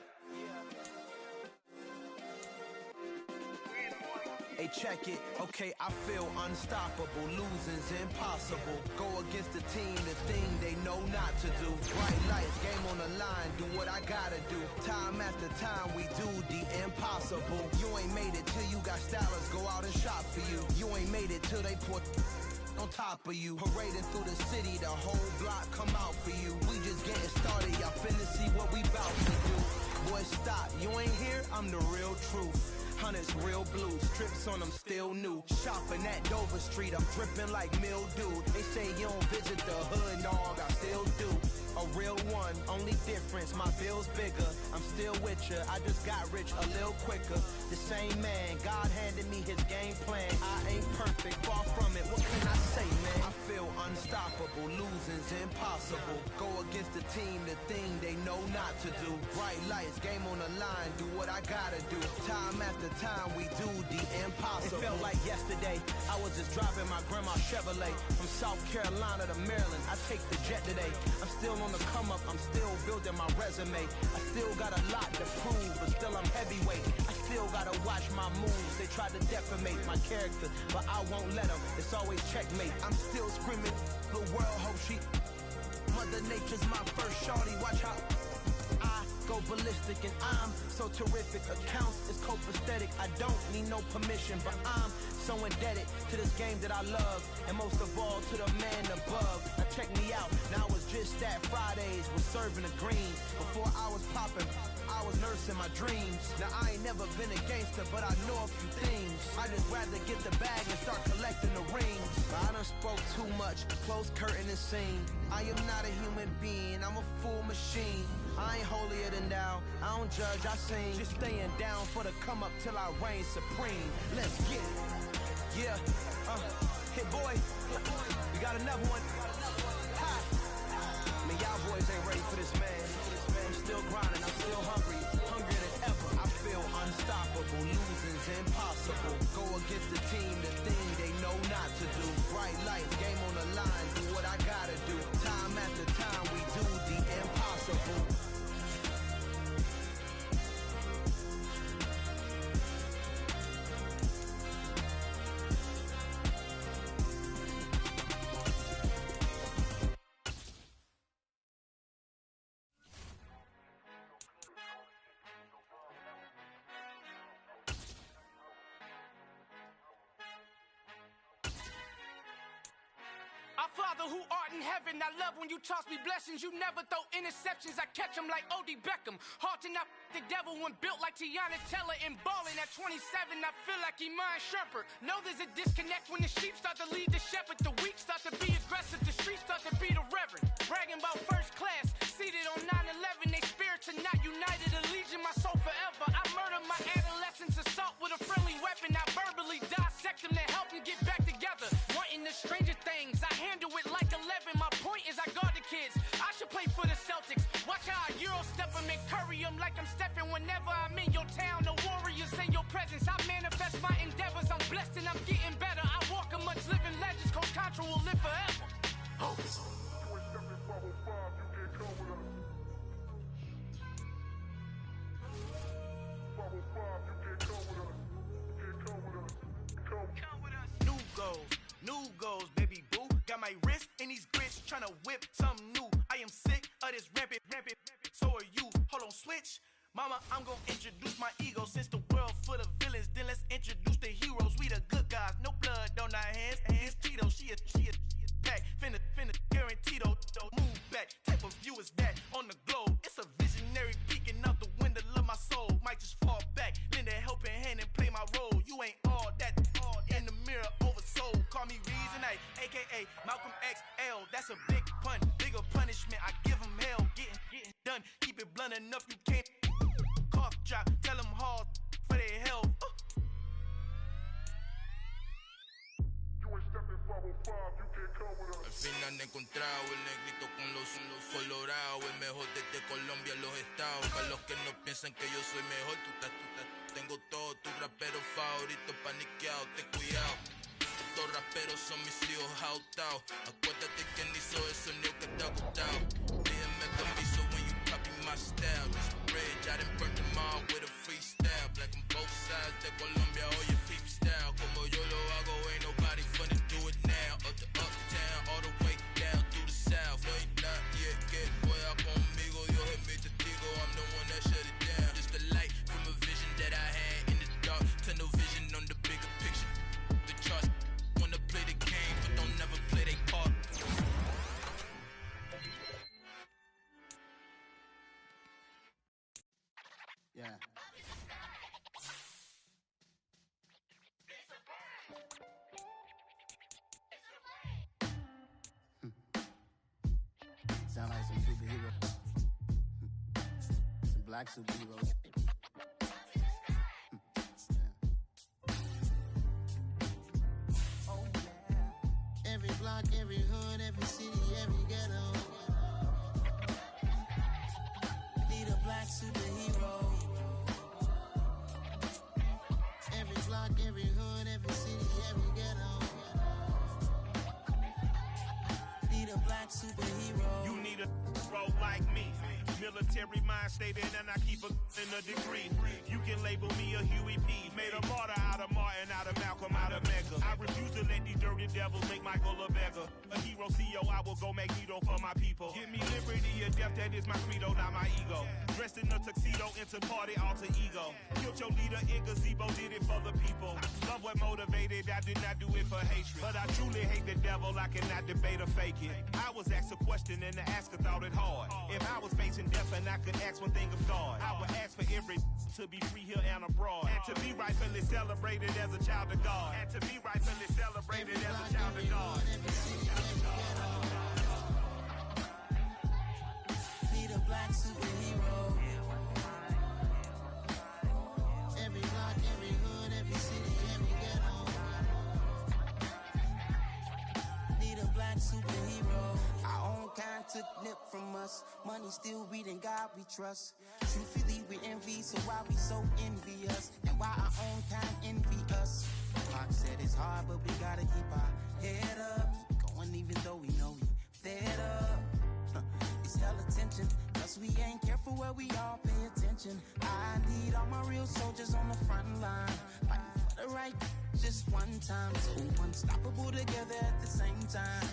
Hey, check it. Okay, I feel unstoppable. Losing's impossible. Go against the team, the thing they know not to do. Bright lights, game on the line. Do what I gotta do. Time after time, we do the impossible. You ain't made it till you got stylers go out and shop for you. You ain't made it till they put on top of you. Parading through the city, the whole block come out for you. We just getting started, y'all finna see what we bout to do. Boy, stop, you ain't here, I'm the real truth. Hunters, real blue, strips on them still new. Shopping at Dover Street, I'm dripping like mildew. They say you don't visit the hood, dog, I still do. A real one, only difference, my bill's bigger. I'm still with ya, I just got rich a little quicker. The same man, God handed me his game plan. I ain't perfect, far from it, what can I say, man? I feel unstoppable, losing's impossible. Go against the team, the thing they know not to do. Bright lights, game on the line, do what I gotta do. Time after time, we do the impossible. It felt like yesterday, I was just driving my grandma's Chevrolet. From South Carolina to Maryland, I take the jet today. I'm still on the come up, I'm still building my resume. I still got a lot to prove, but still I'm heavyweight. I still gotta watch my moves. They try to defamate my character, but I won't let them. It's always checkmate. I'm still screaming, the world hope she. Mother Nature's my first shorty. Watch how I go ballistic, and I'm so terrific. Accounts is copacetic. I don't need no permission, but I'm so indebted to this game that I love, and most of all to the man above. Now check me out, now it's just that Fridays was serving the greens. Before I was popping, I was nursing my dreams. Now I ain't never been a gangster, but I know a few things. I just rather get the bag and start collecting the rings. But I done spoke too much, close curtain and scene. I am not a human being, I'm a full machine. I ain't holier than thou, I don't judge, I sing. Just staying down for the come up till I reign supreme. Let's get it. Yeah, hit boy, we got another one. Hi. Man, y'all boys ain't ready for this, man. I'm still grinding, I'm still hungry, hungrier than ever. I feel unstoppable, losing's impossible. Go against the team, the thing they know not to do. Bright lights, game on the line, do what I gotta do. Time after time, we do the impossible. in heaven. I love when you toss me blessings. You never throw interceptions. I catch them like O.D. Beckham. Hard to not the devil when built like Tiana Teller and balling at 27. I feel like Iman Shumpert. Know there's a disconnect when the sheep start to lead the shepherd. The weak start to be aggressive. The streets start to be the reverend. Bragging about first class. Seated on 9/11. They spirits are not united. Allegiant my soul forever. I murdered my adolescence. Assault with a friendly weapon. I verbally dissect them to help them get back together. Wanting the stranger things. I handle it like 11. My point is I guard the kids. I should play for the Celtics. Watch how I Euro step them and curry them like I'm stepping whenever I'm in your town. The Warriors in your presence. I manifest my endeavors. I'm blessed and I'm getting better. I walk amongst living legends. Coach Contra will live forever. Oh. New goals, baby boo. Got my wrist in these grits, tryna whip something new. I am sick of this rampant. So are you. Hold on, switch. Mama, I'm gonna introduce my ego. Since the world full of villains, then let's introduce the heroes. We the good guys, no blood on our hands. It's Tito, she a pack. Finna guarantee though. Move back, type of view is that on the globe. It's a visionary peeking out the window of my soul. Might just fall back, lend a helping hand and play my role. You ain't all that in the mirror oversold. Call me Reason A, aka Malcolm XL. That's a big pun, bigger punishment. I give him hell, getting done. Keep it blunt enough, you can't cough drop. Tell them hard for their health. Al fin han encontrado el negrito con los colorados, el mejor desde Colombia, los estados. Para los que no piensan que yo soy mejor, tengo todos tus raperos favoritos paniqueados, ten cuidado. Estos raperos son mis hijos jautados. Acuérdate quién hizo el sonido que te ha gustado. Pídeme permiso when you copy my style. This bridge, I done burnt them all with a freestyle. Black on both sides de Colombia, oye peep style. Como yo lo hago, ain't nobody funny do it now. Up to uptown, all the way down through the south. No hay nadie que pueda conmigo, Dios es mi testigo. I'm the one that shut it down. Just the light from a vision that I had in the dark. Tunnel vision on the bigger picture. The charts wanna play the game, but don't never play their part. Yeah. Sound like some superheroes. Some black superheroes. Every block, every hood, every city, every ghetto. Need a black superhero. Every block, every hood, every city, every ghetto. Need a black superhero. You need a bro like me. Military mind stated, and I keep in a degree. You can label me a Huey P. Made a martyr out of Martin, out of Malcolm, out of Mega. I refuse to let these dirty devils make Michael a beggar. A hero CEO, I will go Magneto for my people. Give me liberty or death, that is my credo, not my ego. Dressed in a tuxedo, into party, alter ego. Killed your leader in gazebo, did it for the people. Love what motivated, I did not do it for hatred. But I truly hate the devil, I cannot debate or fake it. I was asked a question and the asker thought it hard. If I was facing death and I could ask one thing of God, I would ask for every to be free here and abroad. And to be rightfully celebrated as a child of God. And to be rightfully celebrated as a child of God. Need a black superhero. Every block, every hood, every city, every ghetto. Need a black superhero. Our own kind took nip from us. Money still reading God we trust. Truthfully we envy, so why we so envious? And why our own kind envy us? Pac said it's hard, but we gotta keep our head up. Going even though we know we fed up. It's hell attention, cause we ain't careful where we all pay attention. I need all my real soldiers on the front line, fighting for the right just one time. So unstoppable together at the same time,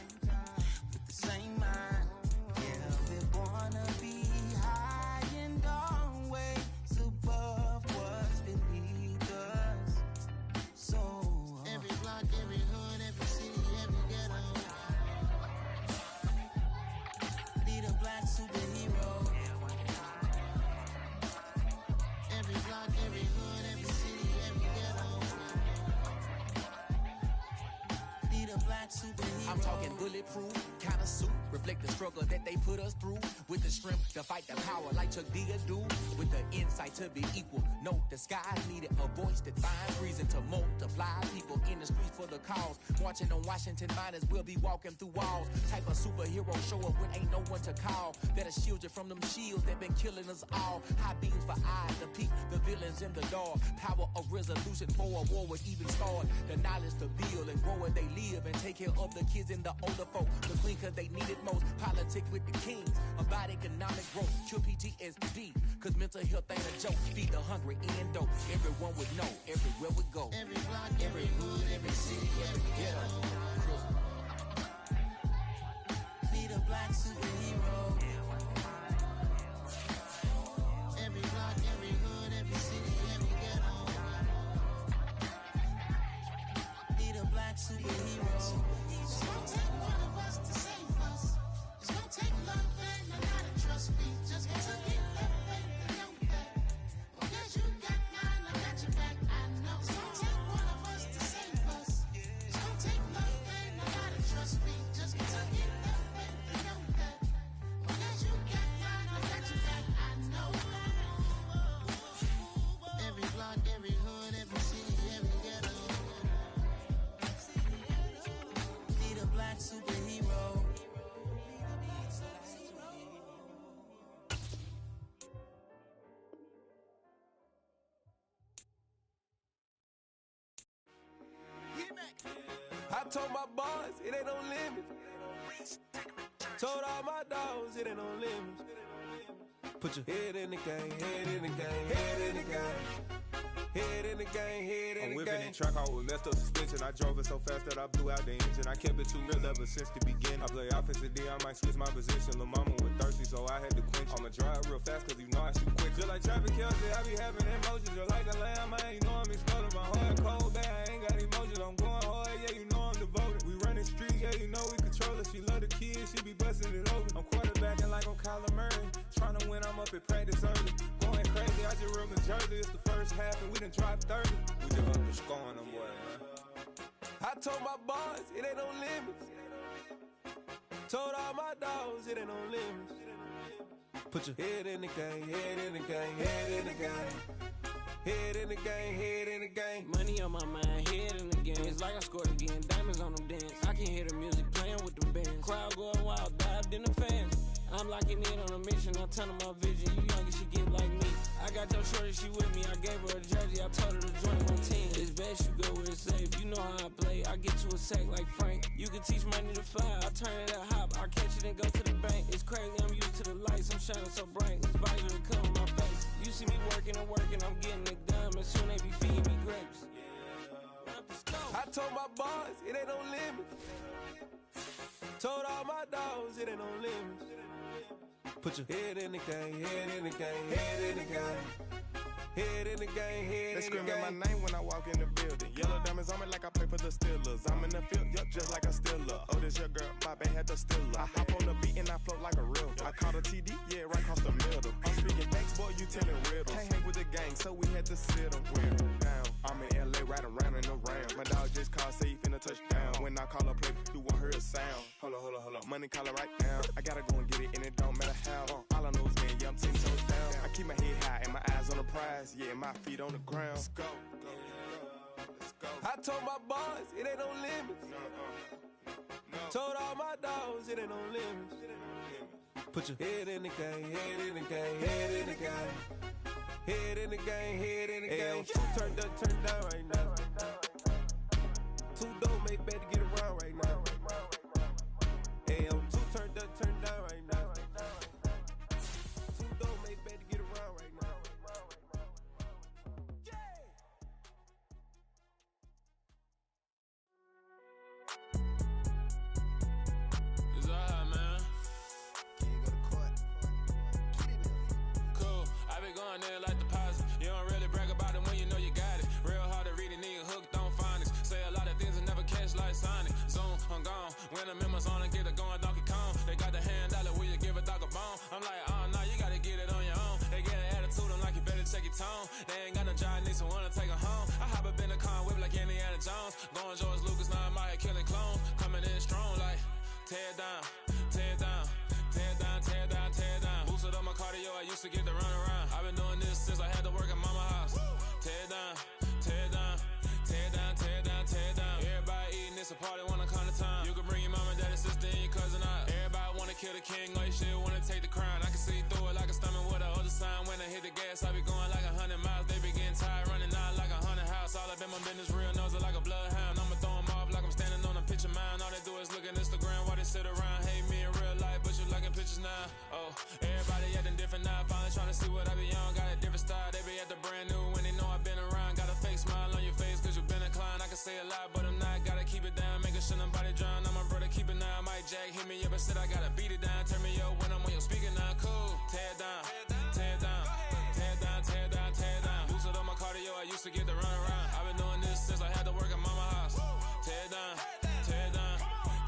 with the same mind. Yeah, we're gonna be high and always above what's beneath us. So every block, every hood, every city, every ghetto. black superhero. I'm talking bulletproof, kind of suit, reflect the struggle that they put us through. With the strength to fight the power like Chuck D do. With the insight to be equal. Note the skies needed a voice that finds reason to multiply. People in the streets for the cause. Marching on Washington, might as well be walking through walls. Type of superhero show up when ain't no one to call. That'll shield you from them shields that been killing us all. High beams for eyes to peek the villains in the dark. Power of resolution for a war would even start. The knowledge to build and grow where they live and take care of the kids and the older folk. The clean cause they need it most. Politic with the kings about economic growth. Cure PTSD cause mental health ain't a joke. Feed the hungry and dope. Everyone would know everywhere we go. Every block, every hood, every city, every ghetto. Be the black superhero. Every block, every hood, every city, every ghetto. Be the black superhero. It's gonna take one of us to save us. It's gonna take love and a lot of trust. We just got to get that faith and know that. Because you got mine, I got your back. I know. It's gonna take one of us to save us. It's gonna take love and a lot of trust. We just got to get that faith and know that. Because you got mine, I got your back. I know. Every block, every hood, every city, every ghetto. Be the black superhero. I told my boys it ain't no limits. Told all my dogs it ain't no limits. Put your head in the game, head in the game, head in the game. Head in the game, head in the game. I'm whipping in track out with messed up suspension. I drove it so fast that I blew out the engine. I kept it too real ever since the beginning. I play offensive D, I might switch my position. Lil' mama was thirsty, so I had to quench. I'ma drive real fast cause you know I shoot quick. Just like traffic Kelsey, I be having emotions. Just like a lamb, man, you know I'm exploding. My heart cold, bad, I ain't got emotions. I'm going hard, yeah, you know I'm devoted. We running streets, yeah, you know we control it. She love the kids, she be busting it over. I'm quarterbacking like I'm Kyler Murray. Trying to win, I'm up at practice early. Going crazy, I just rode the jersey. It's the first half and we done dropped 30. We just up to scoring them, boy, man. I told my boys it ain't no limits. Told all my dogs it ain't no limits. Put your head in the game, head in the game, head in the game. Head in the game, head in the game. Money on my mind, head in the game. It's like I scored again, diamonds on them dance. I can hear the music playing with them bands. Crowd going wild, dived in the fans. I'm locking in on a mission, I tell her my vision. You young and she get like me. I got your shorty, she with me. I gave her a jersey, I told her to join my team. It's best you go where it's safe. You know how I play. I get to a sack like Frank. You can teach money to fly. I turn it a hop. I catch it and go to the bank. It's crazy, I'm used to the lights. I'm shining so bright. This visor to cover my face. You see me working and working. I'm getting it done. And soon they be feeding me grapes. I told my boys it ain't no limits. Told all my dogs it ain't no limits. Put your head in the game, head in the game, head in the game. Head in the game, head in the game. They screaming my name when I walk in the building. Yellow diamonds on me like I play for the Steelers. I'm in the field, yup, just like a Steeler. Oh, this your girl, my band had the Steeler. I hop on the beat and I float like a river. I caught a TD, yeah, right across the middle. I'm speaking thanks, boy, you telling riddles. Can't hang with the gang, so we had to sit them down. I'm in LA, riding around and around. My dog just called, say he finna touchdown. When I call a play, you won't hear a sound. Hold up, money caller right now. I gotta go and get it, and it don't matter how. All I know is man, yeah, I'm 10 toes down. I keep my head high and my eyes on the prize. Yeah, my feet on the ground. Let's go. I told my boys it ain't no limits. Told all my dogs it ain't no limits. Put your head in the game, head in the game, head in the game. Head in the game, head in the game. Two turned up, turned down right now. Two dope make better get around right now. Hey, I'm two turned up, turned down right now. Two dope make better get around right now. It's alright, man. Cool. I been going there like deposit. You don't really brag about it when you know you got it. Real hard to read a nigga hooked on phonics. Say a lot of things and never catch like Sonic. Zoom, I'm gone. When the members on and get it going Donkey Kong. They got the hand dollar, will you give a dog a bone? I'm like, oh no, you gotta get it on your own. They get an attitude, I'm like, you better check your tone. They ain't got no job, need someone to take her home. I hop up in the car, whip like Indiana Jones. Going George Lucas, now I'm out here killing clones. Coming tear down, tear down, tear down, tear down, tear down. Boosted up my cardio, I used to get to run around. I've been doing this since I had to work at mama house. Tear down, tear down, tear down, tear down, tear down. Everybody eating, it's a party, wanna come to time. You can bring your mama, daddy, sister, and your cousin out. Everybody wanna kill the king, or you shit wanna take the crown. I can see through it like a stomach with a other sign. When I hit the gas, I be going like 100 miles. They be getting tired, running out like 100 house. All up in my business, real nose it like a bloodhound. I'ma throw them off like I'm standing on a picture mound. All they do is look at Instagram while they sit around. Hate me in real life, but you liking pictures now. Oh, everybody acting different now. Finally trying to see what I be on. Got a different style, they be at the brand new when they know I've been around. Got a fake smile on your face cause you been inclined. I can say a lot, but I'm not. Gotta keep it down, making sure nobody drown. I'm my brother, keep it now. Mike Jack hit me up and said I gotta beat it down. Turn me up when I'm on your speaker now. Cool, tear down, tear down, tear down, tear down, tear down. Boosted up my cardio, I used to get to run around. I've been doing this since I had to work at mama house. Tear down, tear down,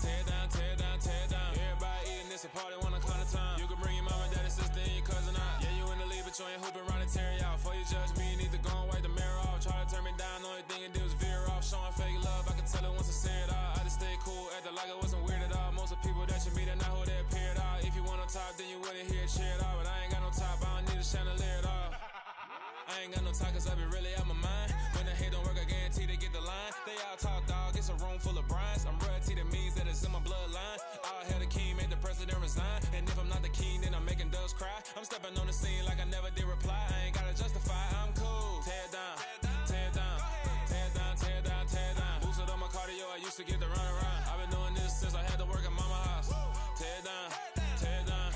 tear down, tear down, tear down. Everybody eating, it's a party, wanna come to time. You can bring your mama, daddy, sister, and your cousin out. Yeah, you in the lead, but you ain't hooping around and tear you out. Before you judge me, you need to go and wipe the mirror off. Try to turn me down, only thing it did was veer off. Showing fake love, I can tell it once I say it all. I just stay cool, acting like I wasn't weird at all. Most of the people that you meet are not who they appear at all. If you want on top, then you wouldn't hear it cheer at all. But I ain't got no top, I don't need a chandelier at all. I ain't got no talk cause I be really out my mind. When the hate don't work, I guarantee they get the line. They all talk dog, it's a room full of brinds. I'm royalty, that means that it's in my bloodline. All hail the king, made the president resign. And if I'm not the king, then I'm making doves cry. I'm stepping on the scene like I never did reply. I ain't gotta justify, I'm cool. Tear down, tear down, tear down, tear down, tear down. Boosted up my cardio, I used to get to run around. I've been doing this since I had to work at mama house. Tear down, tear down,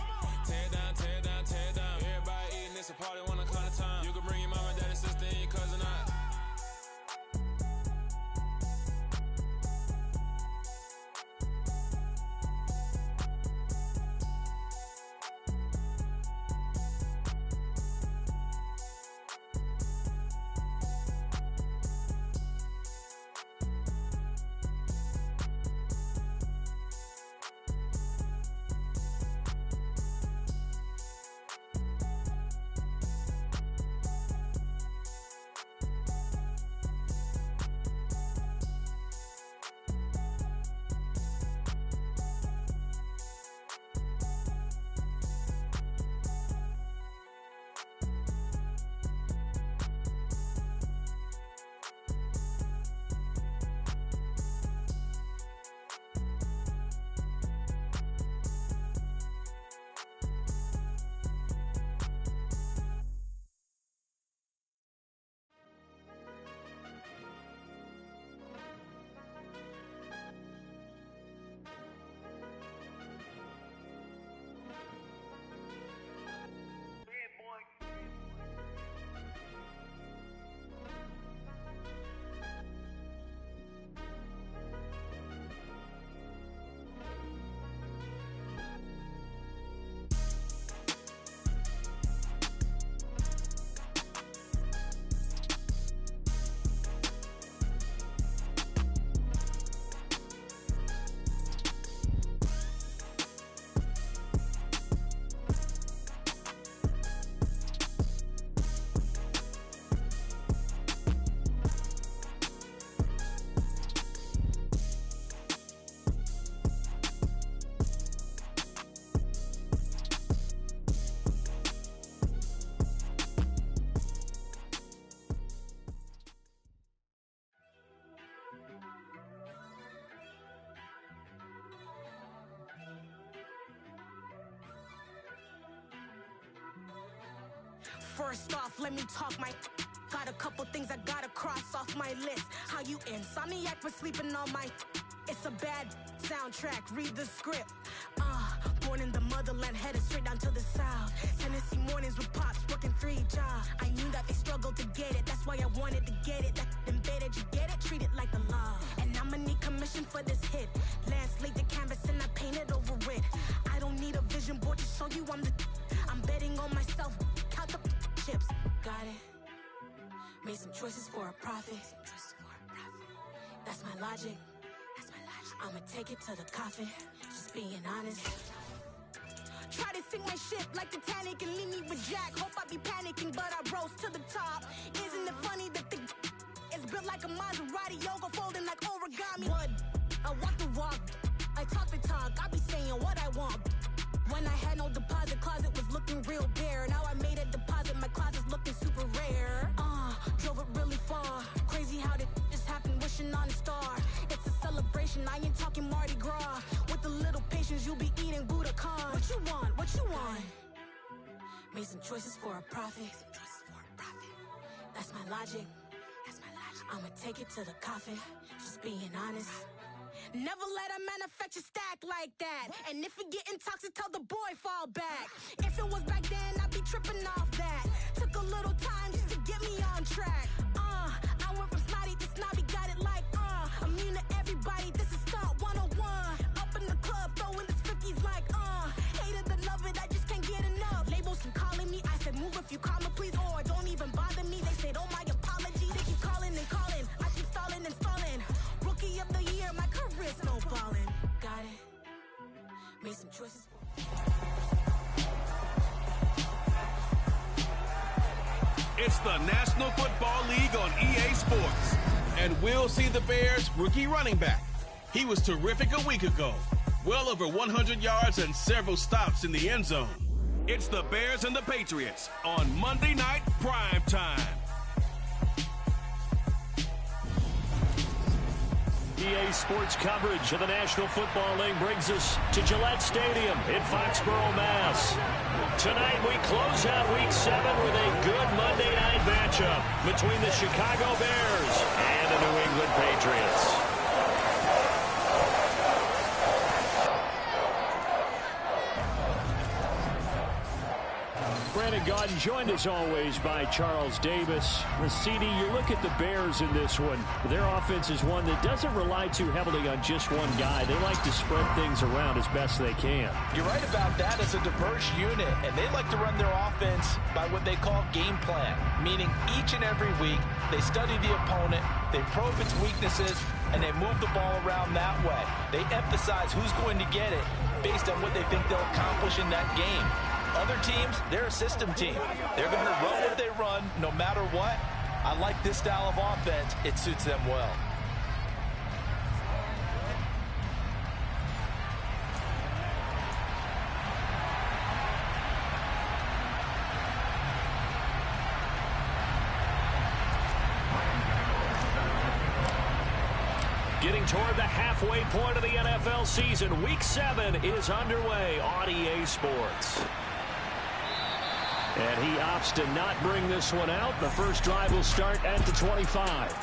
tear down, tear down, tear down. Everybody eating, it's a party, wanna come to time. You can bring your mama, daddy, sister, and your cousin out. First off, let me talk my. Got a couple things I gotta cross off my list. How you insomniac for sleeping on my. It's a bad soundtrack, read the script. Born in the motherland, headed straight down to the south. Tennessee mornings with pops, working 3 jobs. I knew that they struggled to get it, that's why I wanted to get it. That embedded, you get it, treat it like the law. And I'ma need commission for this hit. Lance laid the canvas and I painted over it. I don't need a vision board to show you I'm betting on myself, count the chips. Got it. Made some choices for a profit. That's my logic. I'ma take it to the coffin. Just being honest. Try to sink my ship like Titanic and leave me with Jack. Hope I be panicking, but I rose to the top. Isn't it funny that the is built like a Maserati, yoga folding like origami? What? I walk the walk, I talk the talk, I be saying what I want. When I had no deposit, closet was looking real bare. Now I made a deposit, my closet's looking super rare. Drove it really far. Crazy how did just happen, wishing on a star. It's a celebration, I ain't talking Mardi Gras. With a little patience, you'll be eating Budokan. What you want? What you want? Made some choices for a profit. That's my logic. I'ma take it to the coffin. Just being honest. Never let a manufacturer stack like that. And if it getting toxic, tell the boy fall back. If it was back then, I'd be tripping off that. Took a little time just to get me on track. I went from snotty to snobby, got it like immune to everybody, this is stunt 101. Up in the club, throwing this 50s like hated the love it, I just can't get enough. Labels and calling me, I said move if you call me please, or don't even bother me. They said oh my apologies, they keep calling and calling. I keep stalling and stalling. Rookie of the year, my career snowballing. Got it. Made some choices. It's the National Football League on EA Sports. And we'll see the Bears' rookie running back. He was terrific a week ago. Well over 100 yards and several stops in the end zone. It's the Bears and the Patriots on Monday Night Prime Time. EA Sports coverage of the National Football League brings us to Gillette Stadium in Foxborough, Mass. Tonight we close out Week 7 with a good Monday night matchup between the Chicago Bears and the New England Patriots. Brandon Gaudin joined as always by Charles Davis. CD, you look at the Bears in this one. Their offense is one that doesn't rely too heavily on just one guy. They like to spread things around as best they can. You're right about that. It's a diverse unit, and they like to run their offense by what they call game plan, meaning each and every week they study the opponent, they probe its weaknesses, and they move the ball around that way. They emphasize who's going to get it based on what they think they'll accomplish in that game. Other teams, they're a system team. They're going to run what they run no matter what. I like this style of offense. It suits them well. Getting toward the halfway point of the NFL season, Week 7 is underway on EA Sports. And he opts to not bring this one out. The first drive will start at the 25.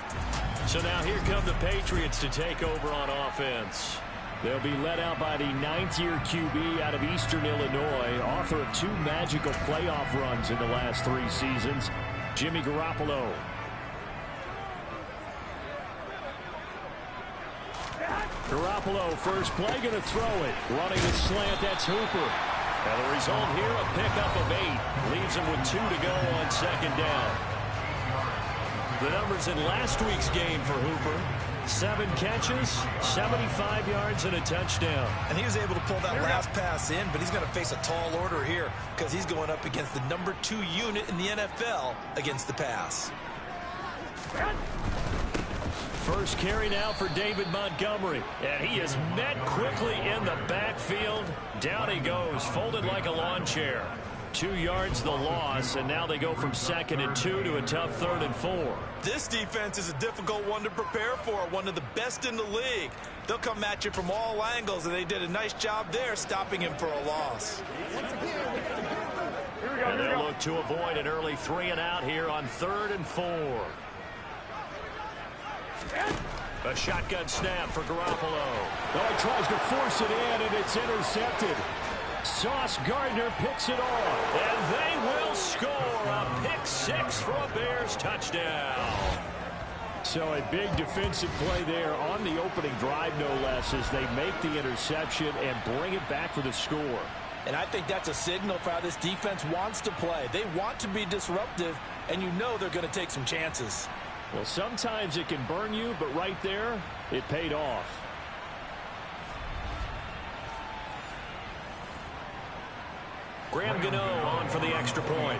So now here come the Patriots to take over on offense. They'll be led out by the 9th-year QB out of Eastern Illinois, author of 2 magical playoff runs in the last 3 seasons, Jimmy Garoppolo. Garoppolo, first play, going to throw it. Running the slant, that's Hooper. And the result here, a pickup of 8. Leaves him with 2 to go on second down. The numbers in last week's game for Hooper: 7 catches, 75 yards, and a touchdown. And he was able to pull that last pass in, but he's going to face a tall order here because he's going up against the number 2 unit in the NFL against the pass. First carry now for David Montgomery. And he is met quickly in the backfield. Down he goes, folded like a lawn chair. 2 yards the loss, and now they go from 2nd and 2 to a tough 3rd and 4. This defense is a difficult one to prepare for, one of the best in the league. They'll come at you from all angles, and they did a nice job there stopping him for a loss. And they'll look to avoid an early 3 and out here on 3rd and 4. A shotgun snap for Garoppolo. Oh, he tries to force it in, and it's intercepted. Sauce Gardner picks it off, and they will score a pick 6 for a Bears touchdown. So a big defensive play there on the opening drive, no less, as they make the interception and bring it back for the score. And I think that's a signal for how this defense wants to play. They want to be disruptive, and you know they're going to take some chances. Well, sometimes it can burn you, but right there, it paid off. Graham Gano on for the extra point.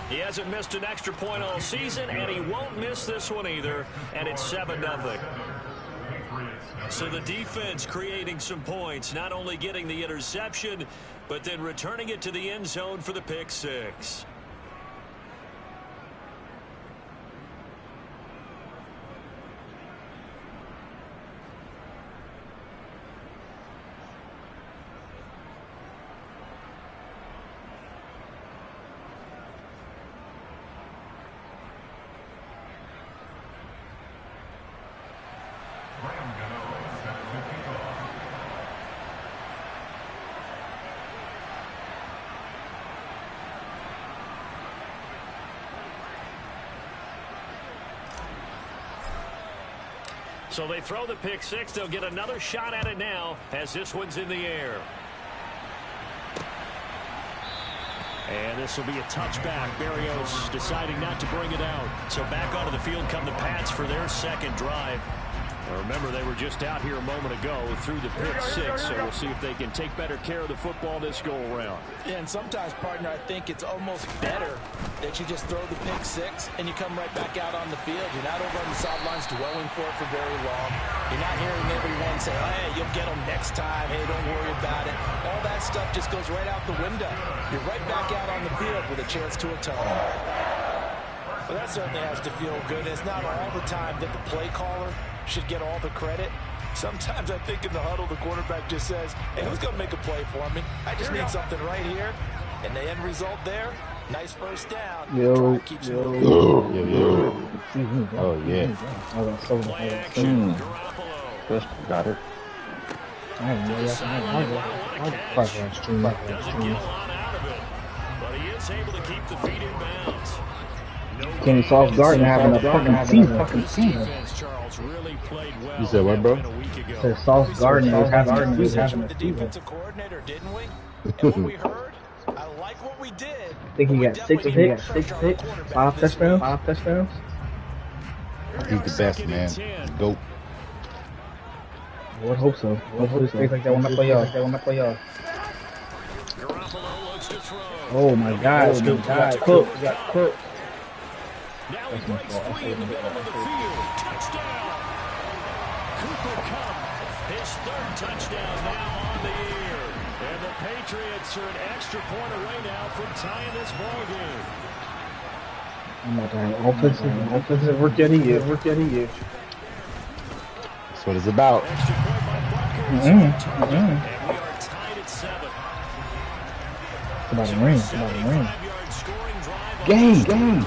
He hasn't missed an extra point all season, and he won't miss this one either, and it's 7-0. So the defense creating some points, not only getting the interception, but then returning it to the end zone for the pick six. So they throw the pick six. They'll get another shot at it now as this one's in the air. And this will be a touchback. Berrios deciding not to bring it out. So back onto the field come the Pats for their second drive. Remember, they were just out here a moment ago through the pick six, so we'll see if they can take better care of the football this go-around. Yeah, and sometimes, partner, I think it's almost better that you just throw the pick six and you come right back out on the field. You're not over on the sidelines dwelling for it for very long. You're not hearing everyone say, hey, you'll get them next time. Hey, don't worry about it. All that stuff just goes right out the window. You're right back out on the field with a chance to atone. Well, that certainly has to feel good. It's not all the time that the play caller should get all the credit. Sometimes I think in the huddle, the quarterback just says, hey, who's going to make a play for me? I just need something right here. And the end result there, nice first down. Yo. Oh, yeah. Got it. But he is able to keep the feet in bounds. Kenny Sauce Gardner having a fucking season. You said what, bro? Said Sauce Gardner is having a season. The defensive coordinator, didn't we? And what we heard, I like what we did. I think he got 6 picks, 5 touchdowns. He's the best, man. GOAT. I would hope so. Hopefully stays like that when I play y'all. Oh my God, Cook. Now he breaks free in the middle of the field. Touchdown! Cooper Kupp, his third touchdown now on the year. And the Patriots are an extra point away now from tying this ball game. I'm about to have offensive rookie of the year. That's what it's about. Extra point by Buckers. And we are tied at 7. It's about to ring. 75-yard scoring drive. Game.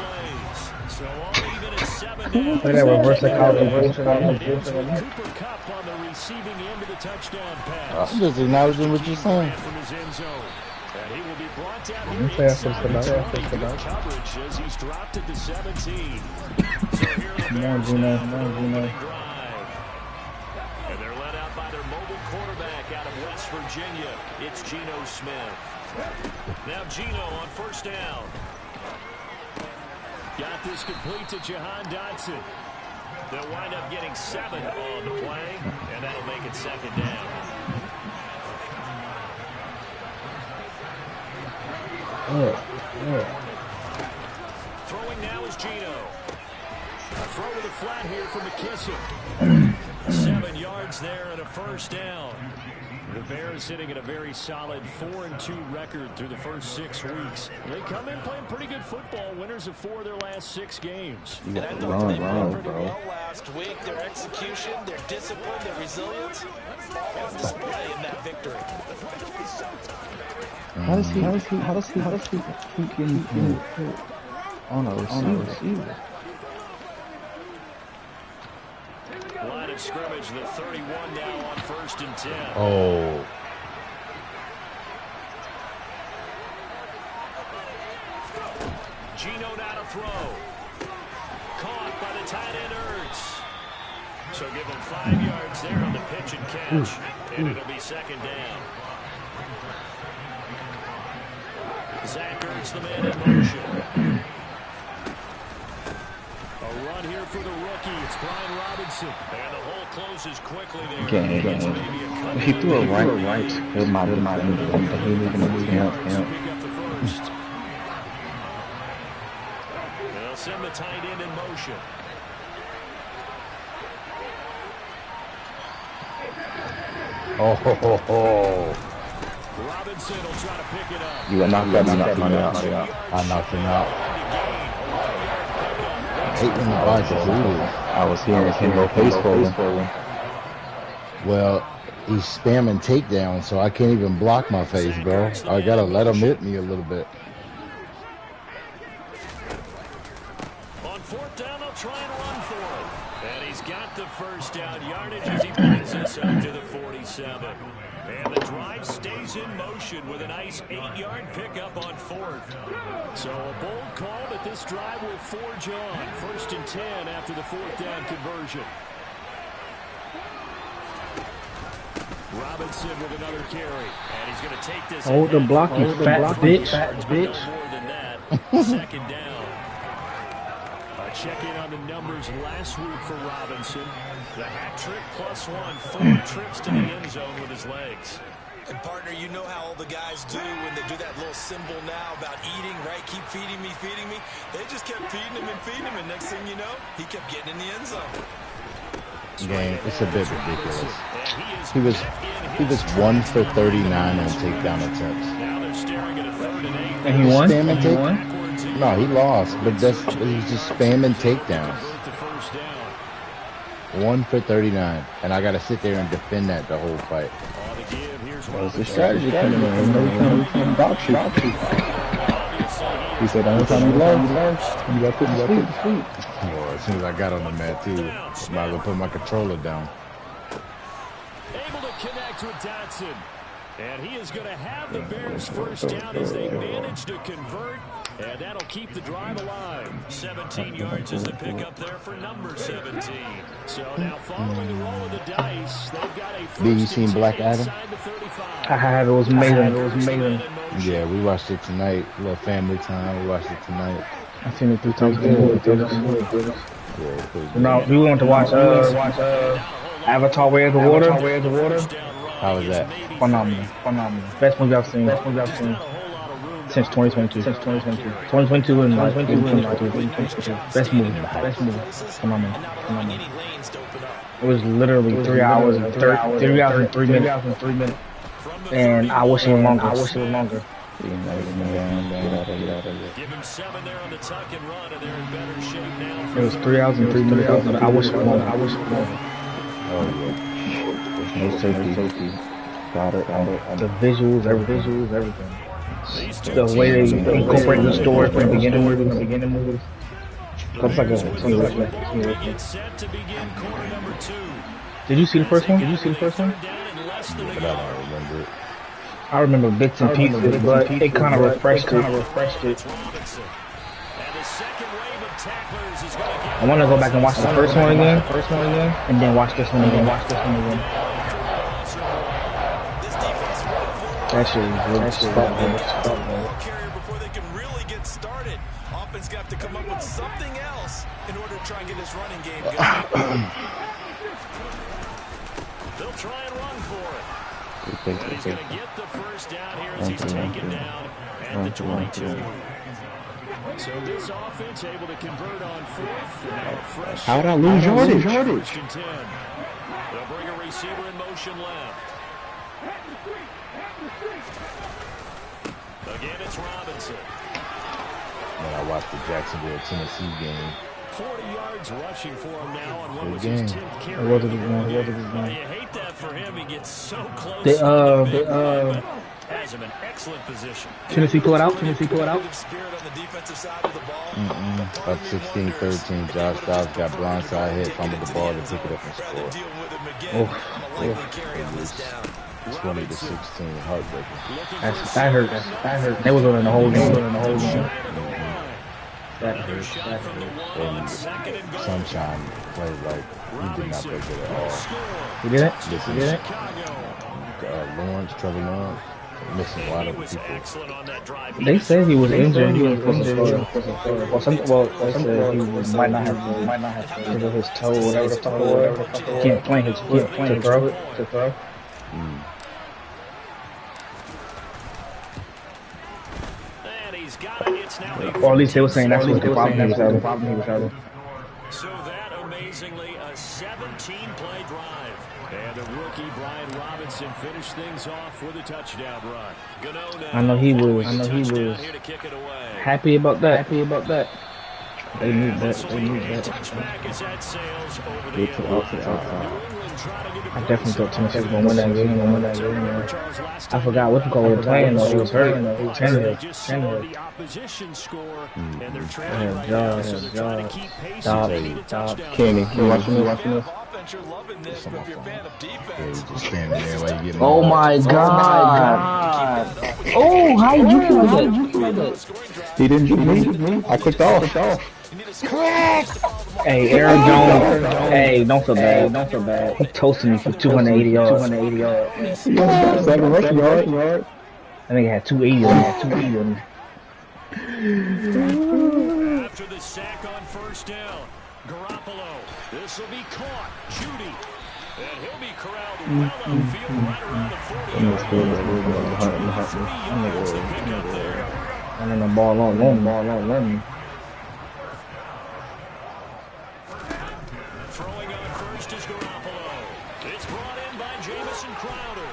So all even at 7 now. Look at that reverse psychology. Cooper Kupp on the receiving end of the touchdown pass. I'm just acknowledging what you're saying. From his end zone. And he will be brought down here inside the 20. Good coverage as he's dropped it to 17. So here are the Bears opening drive. And they're led out by their mobile quarterback out of West Virginia. It's Geno Smith. Now Geno on first down. Got this complete to Jahan Dotson. They'll wind up getting 7 on the play, and that'll make it second down. Throwing now is Geno. A throw to the flat here from McKissick. 7 yards there and a first down. The Bears sitting at a very solid 4-2 record through the first 6 weeks. They come in playing pretty good football, winners of 4 of their last 6 games. You got wrong, bro. Well last week, their execution, their discipline, their resilience, all on display in that victory. How does he keep getting hit on a receiver? Line of scrimmage, the 31 now on 1st and 10. Oh. Geno now to throw. Caught by the tight end Ertz. So give him 5 yards there on the pitch and catch. And it'll be second down. Zach Ertz, the man in motion. A run here for the rookie. It's Brian Robinson. And the hole closes quickly there. He threw a right. It might have been. He was going to pick up the first. They'll send the tight end in motion. Oh, ho, ho, ho. Robinson will try to pick it up. You got knocked out. I knocked him out. I hate when the bodies do this. I was hearing him go face forward. Well, he's spamming takedowns, so I can't even block my face, bro. I gotta let him hit me a little bit. On fourth down, they'll try and run for it. And he's got the first down yardage as he brings us up to the 47. And the drive stays in motion with a nice 8-yard pickup on fourth. So a bold call that this drive will forge on. 1st and 10 after the fourth down conversion. Robinson with another carry. And he's going to take this. Hold the block, you fat bitch. More than that. 2nd down. Check in on the numbers last week for Robinson. The hat trick +1, 4 trips to the end zone with his legs. And partner, you know how all the guys do when they do that little symbol now about eating, right? Keep feeding me, feeding me. They just kept feeding him, and next thing you know, he kept getting in the end zone. Game, it's a bit ridiculous. He was 1 for 39 on takedown attempts. Now they're staring at a 3rd and 8. And he won? No, he lost, but he's just spamming takedowns. 1 for 39, and I got to sit there and defend that the whole fight. It's a strategy coming in. He box you. He said, "Only time you learn, you got to put to sleep." Well, as soon as I got on the mat too, might as well put my controller down. Able to connect with Dotson, and he is going to have the Bears first down as they manage to convert. And that'll keep the drive alive. 17 yards is the pickup there for number 17. So now following the roll of the dice, they've got a first. Did you seen Black Adam? I have. It was amazing. Yeah, we watched it tonight. A little family time. We watched it tonight. I seen it 3 times. Yeah, no, we went to watch Avatar: Way of the Water. How was that? Phenomenal. Best movie I've seen. Since 2022. 2022 and 2022. Best movie. Phenomenal. It was literally 3 hours and 3 minutes. And I wish it was longer. Give him 7 there on the tuck and run, and they're in better shape now. It was 3 hours and 3 minutes. I wish it was longer. Oh yeah. No safety. Got it. The visuals, everything. The way they incorporate the story from the beginning. Looks like Did you see the first one? But I don't remember it. I remember bits and pieces, but it kind of refreshed it. I want to go back and watch the first one again, and then watch this one again. That shit is really before they can really get started. Offense got to come up with something else in order to try and get this running game going. They'll try and run for it. And he's going to get the first down here as he's taken down at the 22. So this offense able to convert on 4th. How'd I lose yardage? 1st and 10. They'll bring a receiver in motion left. Again, it's Robinson. Man, I watched the Jacksonville, Tennessee game. 40 yards rushing for him now on what was game. his 10th carry. You hate that for him. He gets so close. They has him in excellent position. Tennessee pull it out. Up 16-13. Josh Dobbs got blindside hit, fumbled the ball to pick it up and score. 20-16, heartbreaking. That hurt. They was on the whole game. That hurt. And Sunshine played like he did not play good at all. He didn't? Yes, he didn't. Trevor Lawrence, missing a lot of people. They say he was injured. He was supposed to start. He might not have because of his toe, whatever the fuck it was. Can't plant his foot to throw. And he's got it. It's now Or at least they were saying that's what the problem he was having. So that, amazingly, a 17-play drive. And the rookie, Brian Robinson, finished things off with a touchdown run. I know he was happy about that. They knew that. Touchback is at Sales over the I definitely thought Tennessee was going to win that game. I forgot what the call was playing though. He was hurt. Tannehill. The opposition score, and they're Kenny, you watching this? Oh my God! Oh, how did you kill that? He didn't shoot me. I clicked off. Hey, Aaron Jones. Hey, don't feel bad. He toasted me for 280 yards. 7 rushing yards. I think I had 280 on me. After the sack on first down, Garoppolo. This will be caught. Judy. And he'll be corralled well upfield right around the 40. I'm in the ball on one. Throwing on first is Garoppolo. It's brought in by Jamison Crowder.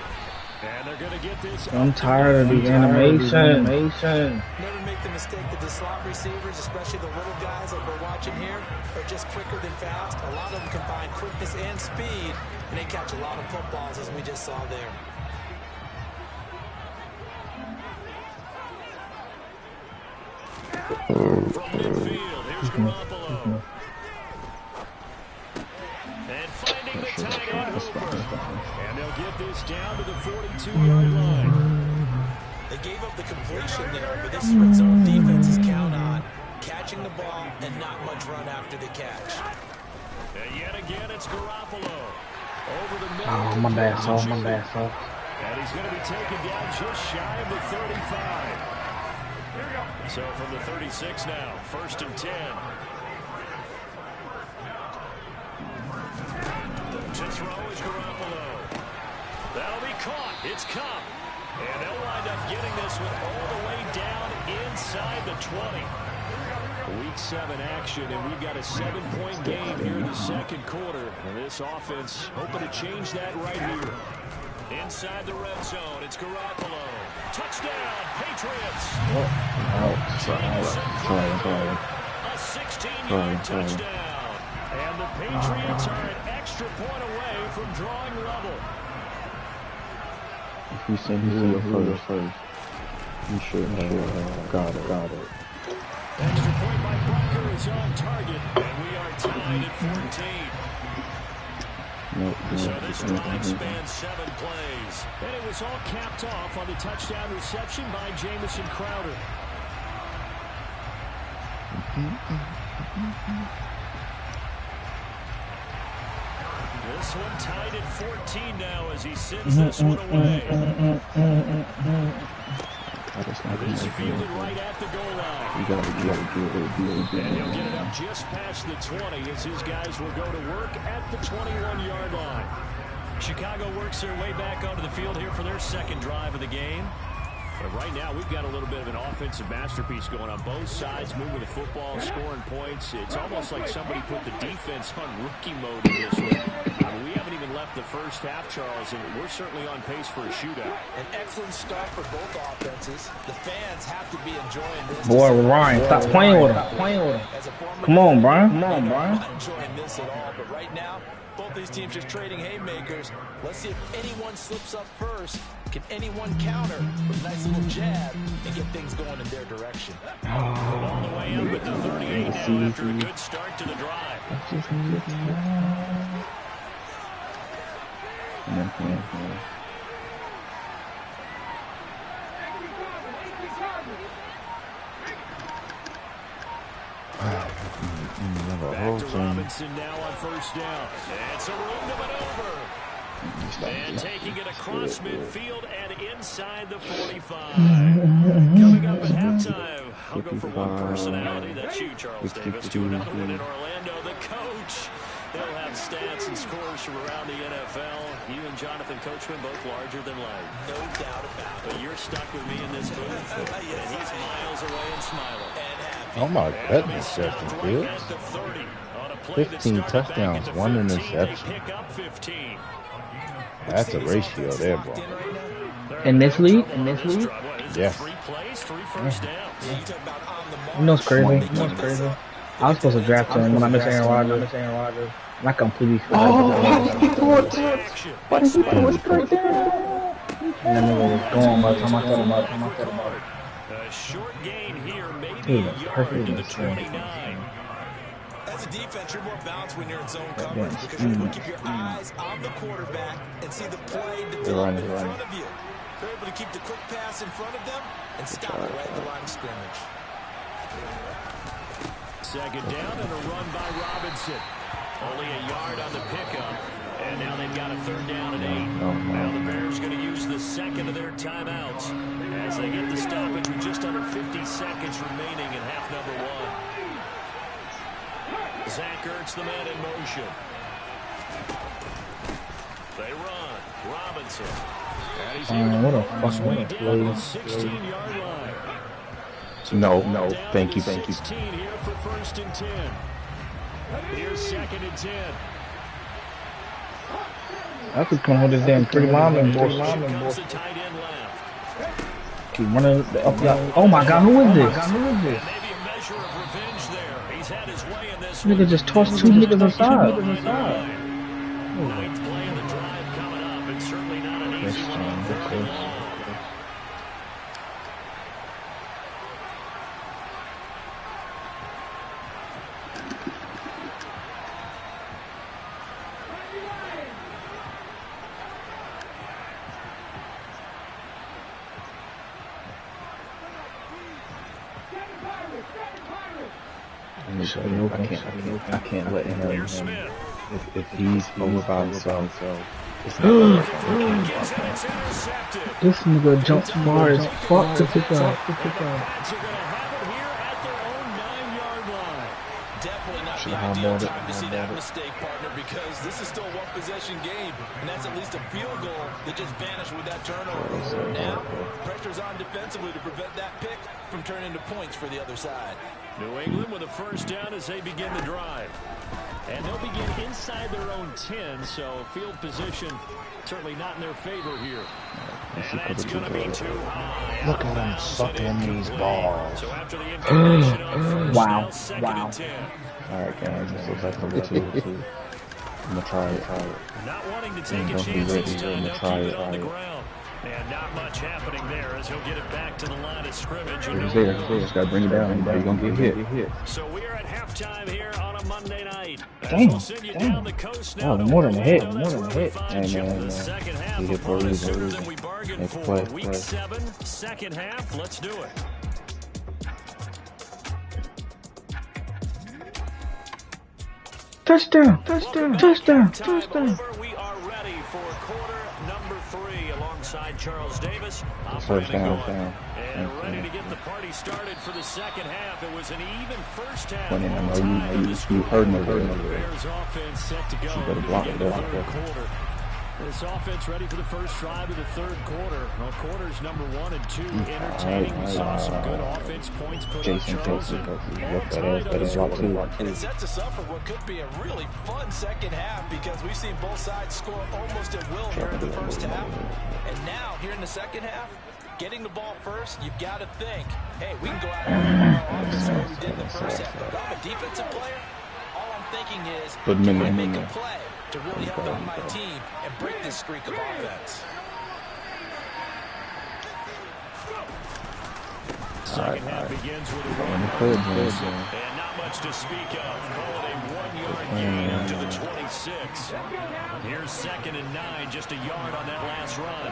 And they're going to get this. I'm tired of the animation. Never make the mistake that the slot receivers, especially the little guys like we're watching here, are just quicker than fast. A lot of them combine quickness and speed, and they catch a lot of footballs, as we just saw there. From midfield, here's Garoppolo. And finding the tight end, Hooper. And they'll get this down to the 42-yard line. They gave up the completion there, but this is what zone defenses count on. Catching the ball and not much run after the catch. And yet again, it's Garoppolo. Over the middle. Oh, my bad, Saul. And he's going to be taken down just shy of the 35. So from the 36 now, 1st and 10. To throw is Garoppolo. That'll be caught. It's Cup. And they'll wind up getting this one all the way down inside the 20. Week 7 action, and we've got a 7-point game here in the second quarter. And this offense hoping to change that right here. Inside the red zone, it's Garoppolo. Touchdown, Patriots. A 16-yard touchdown. And the Patriots are an extra point away from drawing level. He said he's in the first. You should have got it. Extra point by Brucker is on target, and we are tied at 14. So this drive spans 7 plays. And it was all capped off on the touchdown reception by Jamison Crowder. This one tied at 14 now as he sends this one away. This fielded right at the goal line. You gotta do it. And he'll get it up just past the 20 as his guys will go to work at the 21-yard line. Chicago works their way back onto the field here for their second drive of the game. But right now, we've got a little bit of an offensive masterpiece going on both sides, moving the football, scoring points. It's almost like somebody put the defense on rookie mode in this one. We haven't even left the first half, Charles, and we're certainly on pace for a shootout. An excellent start for both offenses. The fans have to be enjoying this. Boy, Ryan, stop playing with him. Come on, Brian. I'm not enjoying this at all, but right now, both these teams just trading haymakers. Let's see if anyone slips up first. Can anyone counter with a nice little jab and get things going in their direction? All the way up at the 38 now after a good start to the drive. Back to Robinson now on first down. And some room to maneuver. And taking it across midfield and inside the 45. Coming up at halftime, I'll go for one personality. That's you, Charles Davis, to another one in Orlando. The coach. He'll have stats and scores from around the NFL. You and Jonathan Coachman both larger than life. No doubt about it. But you're stuck with me in this booth. And he's miles away and smiling. Oh my goodness, Justin Fields. 15 touchdowns, 1 interception. That's a ratio there, bro. In this league? Yes. You know it's crazy. I was supposed to draft him when I missed Aaron Rodgers. And I completely forgot. Why did he throw it straight there? And that nigga was gone by the time I set him up. A short gain here, maybe He was a yard perfect to in the the 29. As a defense, you're more balanced when you're in zone coverage because you're able to keep your eyes on the quarterback and see the play develop in front of you. You're able to keep the quick pass in front of them and stop it right at the line of scrimmage. Second down and a run by Robinson. Only a yard on the pickup. And now they've got a third down and 8. Now the Bears going to use the second of their timeouts as they get the stoppage with just under 50 seconds remaining in half number 1. Zach Ertz, the man in motion. They run. Robinson. And he's What a fucking down to the 16-yard line. No, thank you. 16 here for first and 10. Here's second and 10. I could come with this damn 3 linemen, boy. Keep running up. Oh my God, who is this? Nigga just tossed 2 niggas aside. Ninth play of the drive coming up. It's certainly not an easy one on third and long. I can't let him. If he's over by himself, This nigga jumped far as fuck to pick up. Definitely not the ideal time to see that mistake, partner, because this is still a one-possession game, and that's at least a field goal that just vanished with that turnover. Now, pressure's on defensively to prevent that pick from turning into points for the other side. New England with a first down as they begin the drive. And they'll begin inside their own 10, so field position certainly not in their favor here. And that's going to be too high. Look at him sucking these balls. So after the incompletion on first down, second and 10. Alright, guys, this looks like number 2. I'm going to try it. Not wanting to take a chance this time, they'll keep it on the ground. And not much happening there as he'll get it back to the line of scrimmage. He's there. Just got to bring it down. He's going to get hit. So we're at halftime here on a Monday night. Damn. Oh, more than a hit. Hey, man. We hit for a reason. Make a play. Week 7, second half. Let's do it. Touchdown. We are ready for quarter number 3 alongside Charles Davis. First down. And ready to get the party started for the second half. It was an even first half. You heard me. Bears offense set to go. You better block it up. This offense ready for the first drive of the third quarter. Well, quarters number 1 and 2 entertaining. We saw some good offense points put on Charles. And it sets us up for what could be a really fun second half because we've seen both sides score almost at will here in the first half. And now, here in the second half, getting the ball first, you've got to think, hey, we can go out and offense the way we did in the first half. But if I'm a defensive player, all I'm thinking is, can I make a play to really help out my team and break this streak of offense? Second half begins with a run. And not much to speak of. Call it a 1-yard gain up to the 26. Here's second and 9, just a yard on that last run.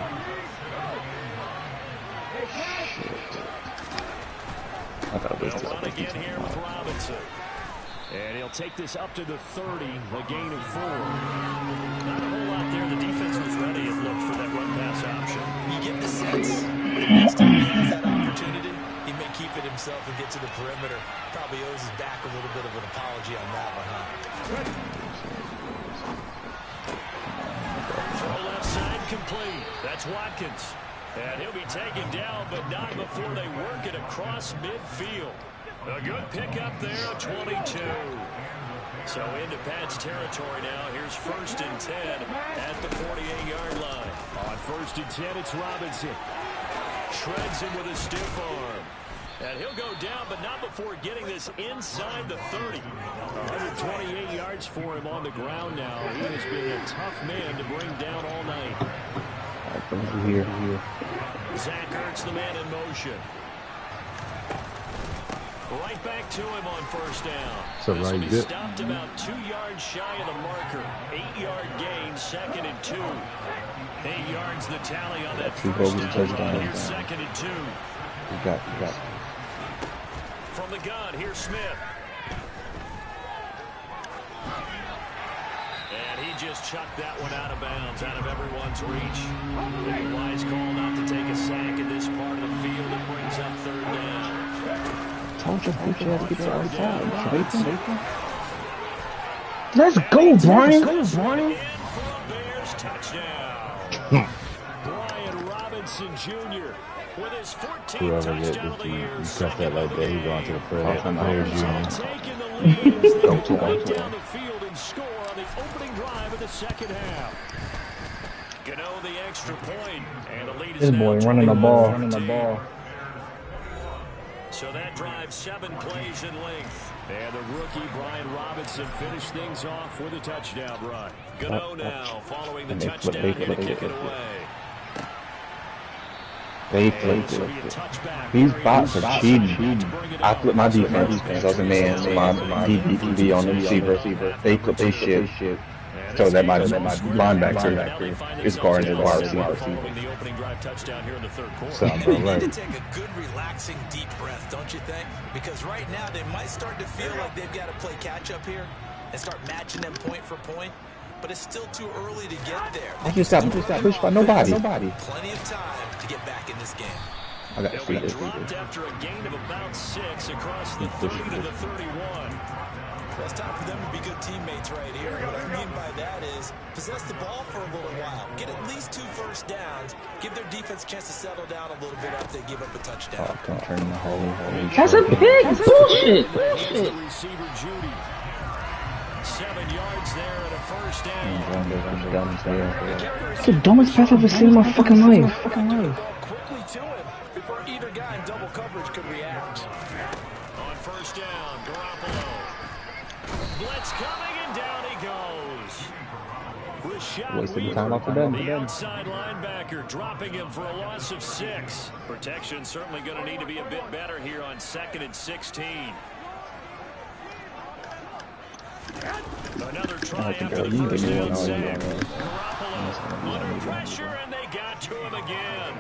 They'll run again here with Robinson. And he'll take this up to the 30, a gain of 4. Not a whole lot there. The defense was ready, it looked, for that run-pass option. You get the sense that next time he has that opportunity, he may keep it himself and get to the perimeter. Probably owes his back a little bit of an apology on that one, huh? Throw left side complete. That's Watkins. And he'll be taken down, but not before they work it across midfield. A good pickup there, a 22. So into Pat's territory now. Here's 1st and 10 at the 48-yard line. On 1st and 10, it's Robinson. Shreds him with a stiff arm. And he'll go down, but not before getting this inside the 30. 128 yards for him on the ground now. He has been a tough man to bring down all night. Here. Zach Ertz, the man in motion. Right back to him on 1st down. So this will be good. stopped about 2 yards shy of the marker. 8-yard gain, 2nd and 2. 8 yards the tally on that 1st down run. Here's 2nd and 2. You got. From the gun, here's Smith. And he just chucked that one out of bounds, out of everyone's reach. A wise call not to take a sack in this part of the field. It brings up 3rd down. Told you had to get to the other side. Let's go, Brian. Bears touchdown. Brian Robinson Jr. with his 14th Whoever touchdown of the year. you cut that like that, he's going to the prayer. Taking the lead as they go right down the field and score on the opening drive of the 2nd half. Gano the extra point, and the lead is This boy running the ball. So that drive 7 plays in length. And the rookie, Brian Robinson, finished things off with a touchdown run. Gano now following the touchdown here to kick it away. These bots are cheating. I flip my defense. I was a man, so my DB on the receiver. They flip their shit. So that my linebacker is guarding the wide receiver. The opening drive touchdown here in the 3rd quarter. So, They need to take a good, relaxing, deep breath, don't you think? Because right now they might start to feel like they've got to play catch-up here and start matching them point for point. But it's still too early to get there. I just got pushed by nobody. Plenty of time to get back in this game. I got They'll be dropped after a gain of about 6 across the 30 to the 31. Well, it's time for them to be good teammates right here. What I mean by that is possess the ball for a little while. Get at least 2 first downs. Give their defense a chance to settle down a little bit after they give up a touchdown. Oh, don't turn the holy. That's a big bullshit. The receiver, Judy. 7 yards there at a 1st down. It's the dumbest pass I've ever seen in my fucking life. Quickly to him before either guy in double coverage could react. On 1st down, Garoppolo. Blitz coming, and down he goes. Rashad Weaver, the outside linebacker, dropping him for a loss of 6. Protection certainly going to need to be a bit better here on 2nd and 16. Another try after the 1st down sack. Garoppolo under pressure, and they got to him again.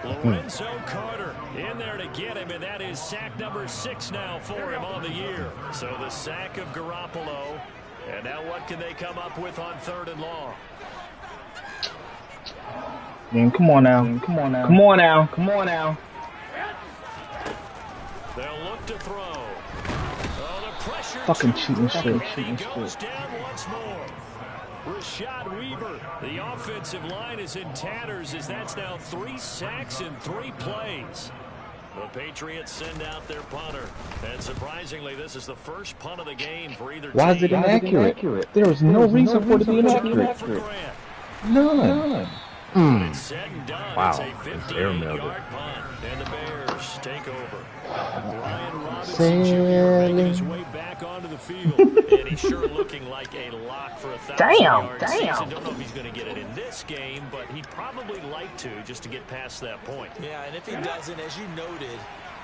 Lorenzo Carter in there to get him, and that is sack number 6 now for him on the year. So the sack of Garoppolo, and now what can they come up with on 3rd and long? Man, come on now. They'll look to throw. Oh, the pressure. Fucking cheating shit. Goes down once more. Rashad Weaver, the offensive line is in tatters as that's now 3 sacks in 3 plays. The Patriots send out their punter. And surprisingly, this is the first punt of the game for either team. Why is it inaccurate? There is no reason for it to be inaccurate. None. It's said and done. Wow. It's a 58-yard punt. And the Bears take over. Brian Robinson Jr. making his way back onto the field. And he's sure looking like a lock for a 1,000-yard season. Don't know if he's going to get it in this game, but he'd probably like to just to get past that point. Yeah, and if he doesn't, as you noted,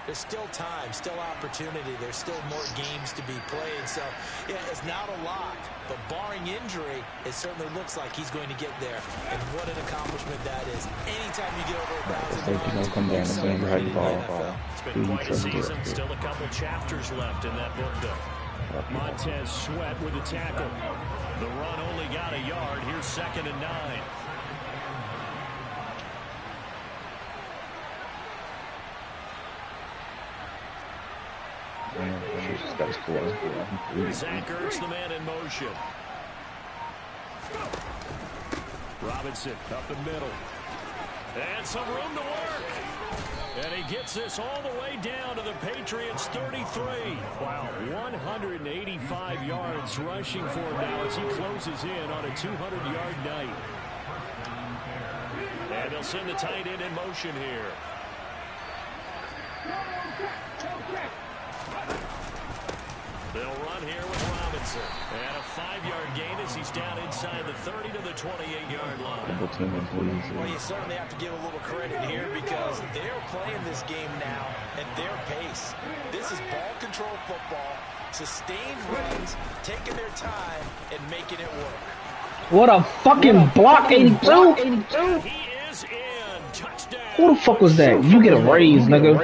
there's still time, still opportunity. There's still more games to be played. So, yeah, it's not a lock. But barring injury, it certainly looks like he's going to get there. And what an accomplishment that is. Anytime you get over 1,000 yards, it's been quite a season. Still a couple chapters left in that book, though. Montez Sweat with the tackle. The run only got a yard. Here's 2nd and 9. Zach Ertz, the man in motion. Robinson up the middle. And some room to work. And he gets this all the way down to the Patriots' 33. Wow, 185 yards rushing for him now as he closes in on a 200-yard night. And they'll send the tight end in motion here. They'll run here with Robinson. And a 5-yard gain as he's down inside the 30 to the 28-yard line. Well, you certainly have to give a little credit here because they're playing this game now at their pace. This is ball control football, sustained runs, taking their time and making it work. What a fucking block, 82. He is in. Touchdown. Who the fuck was that? You get a raise, nigga.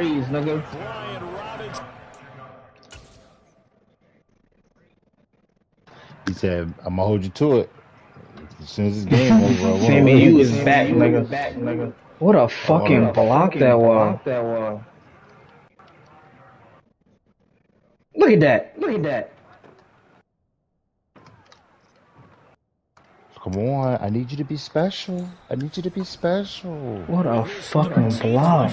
He said, I'm gonna hold you to it. As soon as this game over, Sammy, you is back, nigga. What a fucking block that was. Look at that. Come on, I need you to be special. What a fucking block.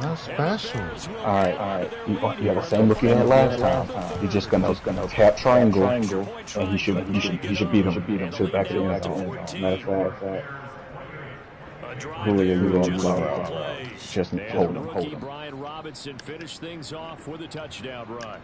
Not special. Alright. You have the same look you had last time. You're just gonna tap triangle, and he should beat him. To the back of the end zone. Matter of fact, Julio, you're gonna just hold him. Brian Robinson finished things off with a touchdown run.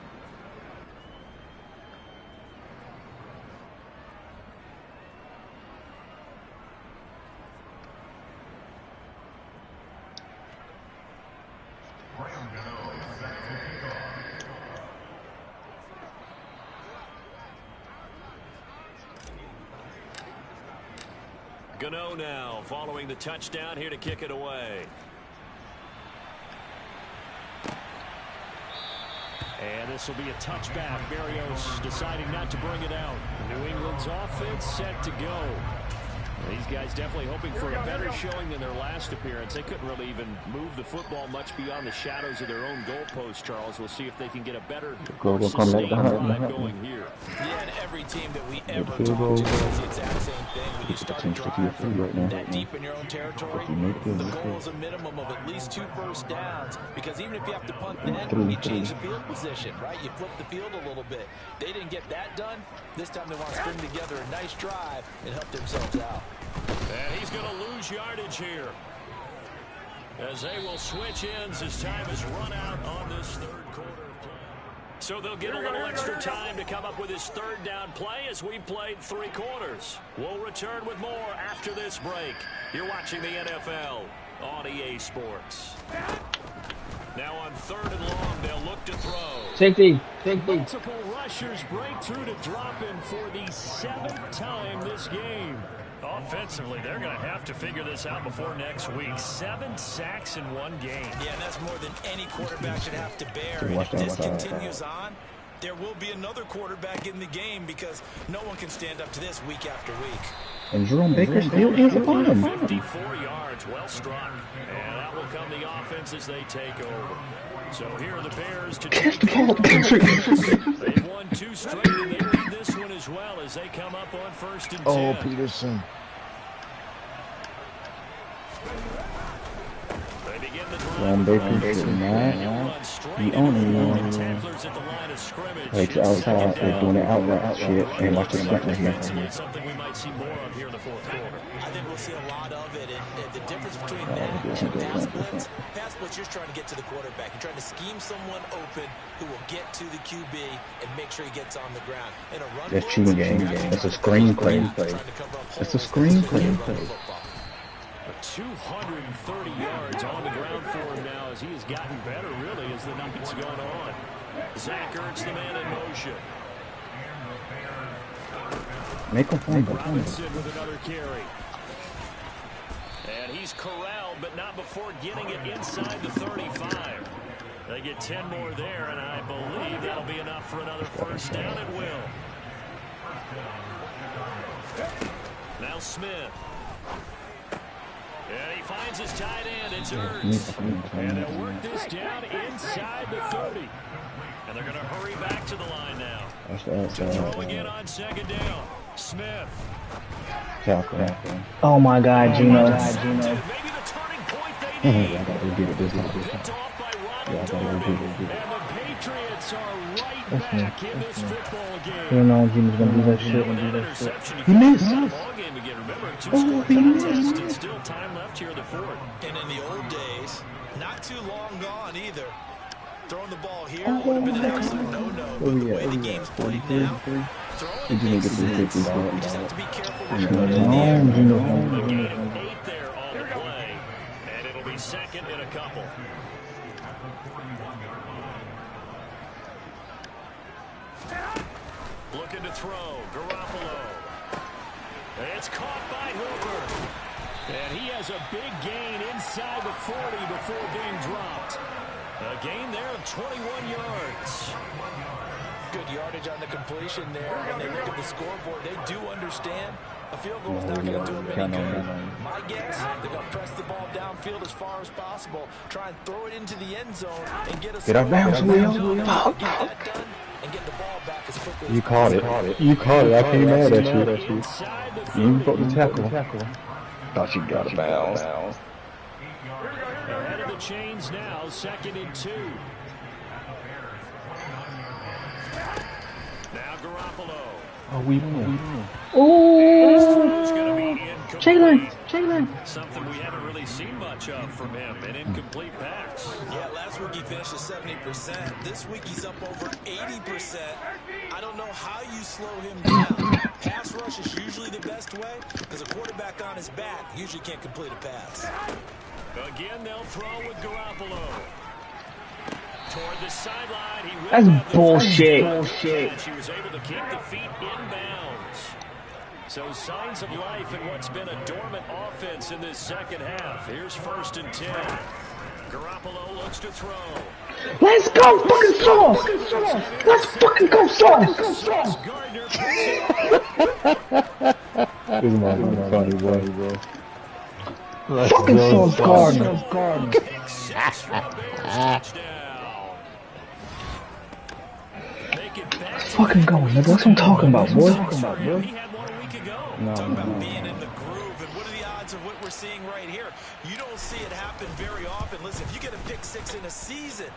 Gano now following the touchdown here to kick it away. And this will be a touchback. Berrios deciding not to bring it out. New England's offense set to go. These guys definitely hoping for a better showing than their last appearance. They couldn't really even move the football much beyond the shadows of their own goalpost, Charles. We'll see if they can get a better sustained drive going here. Yeah, and every team that we ever talk to does the exact same thing. When you start a drive that deep in your own territory, the goal is a minimum of at least 2 first downs. Because even if you have to punt then, you change the field position, right? You flip the field a little bit. They didn't get that done. This time they want to string together a nice drive and help themselves out. And he's going to lose yardage here as they will switch ends as time is run out on this third quarter of play. So they'll get a little extra time to come up with his third down play as we've played 3 quarters. We'll return with more after this break. You're watching the NFL on EA Sports. Now on 3rd and long, they'll look to throw. Safety. Multiple rushers break through to drop in for the 7th time this game. Offensively, they're going to have to figure this out before next week. 7 sacks in 1 game. Yeah, and that's more than any quarterback should have to bear. And if this continues on, there will be another quarterback in the game because no one can stand up to this week after week. And Jerome Baker still in the bottom. 54 yards, well struck. And that will come the offense as they take over. So here are the Bears to take over. They've won 2 straight, and they lead this one as well as they come up on 1st and 10. Oh, Peterson. They begin the drive. Jerome Baker is not. He owning one. Like outside, they're doing it outright shit. And watch the sprint here. Something we might see more of here in the 4th quarter. I think we'll see a lot of it. And the difference between that and pass blitz, you're trying to get to the quarterback. You're trying to scheme someone open who will get to the QB and make sure he gets on the ground. In a run, that's cheating game. That's a screen play. That's a screen play. 230 yards on the ground for him now as he has gotten better, really, as the night's gone on. Zach Ertz, the man in motion. Make him fumble. Robinson with another carry. And he's corralled, but not before getting it inside the 35. They get 10 more there, and I believe that'll be enough for another first down at will. Now Smith. And he finds his tight end. It's Ertz. And they'll work this down inside the 30. And they're going to hurry back to the line now. To throw again on 2nd down. Smith. Oh my God, Gino. Maybe the turning point they Yeah, I gotta go get it this time. Picked off by Yeah, I Ronald gotta go Darby. get it. And the Patriots are right That's me. back in this football game. You know Jimmy's gonna do that shit. With that interception, you He feel like missed. it's a ball game again. Remember, two-score contest and still time left here in the fourth. And in the old days, not too long gone either. Throwing the ball here would have been an absolute no-no. But the way the game's played now, throwing it makes sense. You just have to be careful with your A gain of 8 there on the play. And it'll be second in a couple. Looking to throw. Garoppolo. It's caught by Hooper. And he has a big gain inside the 40 before being dropped. A gain there of 21 yards. Good yardage on the completion there. When they look at the scoreboard, they do understand a field goal is not going to do them any good. My guess, they're going to press the ball downfield as far as possible, try and throw it into the end zone, and get a Get out bounds, Will. Get that done, and get the ball back as quickly as You caught it. You caught it. I can't mad at you. You even broke the tackle. Thought you got a bounce. Ahead of the chains now, 2nd and 2. Now Garoppolo. Oh, we won. Jalen. Something we haven't really seen much of from him, an incomplete pass. Yeah, last week he finished at 70%. This week he's up over 80%. I don't know how you slow him down. Pass rush is usually the best way because a quarterback on his back usually can't complete a pass. Again, they'll throw with Garoppolo. Toward the sideline, he will That's bullshit. She was able to keep the feet inbounds. So signs of life in what's been a dormant offense in this second half. Here's 1st and 10. Garoppolo looks to throw. Let's go, fucking Sauce! Let's fucking go, Sauce! Gardner picks it up. This is my funny boy. Fucking Sauce Gardner. Pick 6 for the Bears touchdown. Make it back to Fucking go, nigga. That's what I'm talking about, boy. He had one a week ago. Talk about being in the groove, and what are the odds of what we're seeing right here? You don't see it happen very often. Listen, if you get a pick 6 in a season,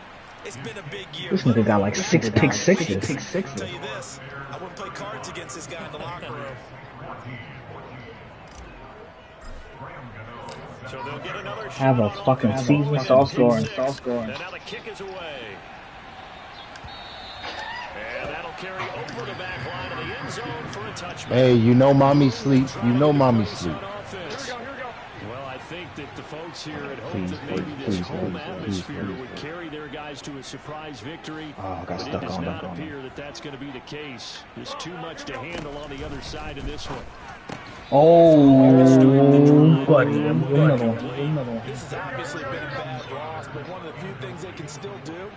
it's been a big year. This nigga got like 6 pick sixes. I'll tell you this, I wouldn't play cards against this guy in the locker room. So they'll get another shot. Have a fucking season, Sauce scoring. And now the kick is away. And that'll carry over the back line of the end zone for a touchback. Hey, you know mommy sleep. You know mommy sleep. Well, I think that the folks here had hoped that maybe this home atmosphere would carry their guys to a surprise victory. But it does not appear that that's going to be the case. There's too much to handle on the other side of this one. Oh, buddy. Another one. This has obviously been a bad loss, but one of the few things they can still do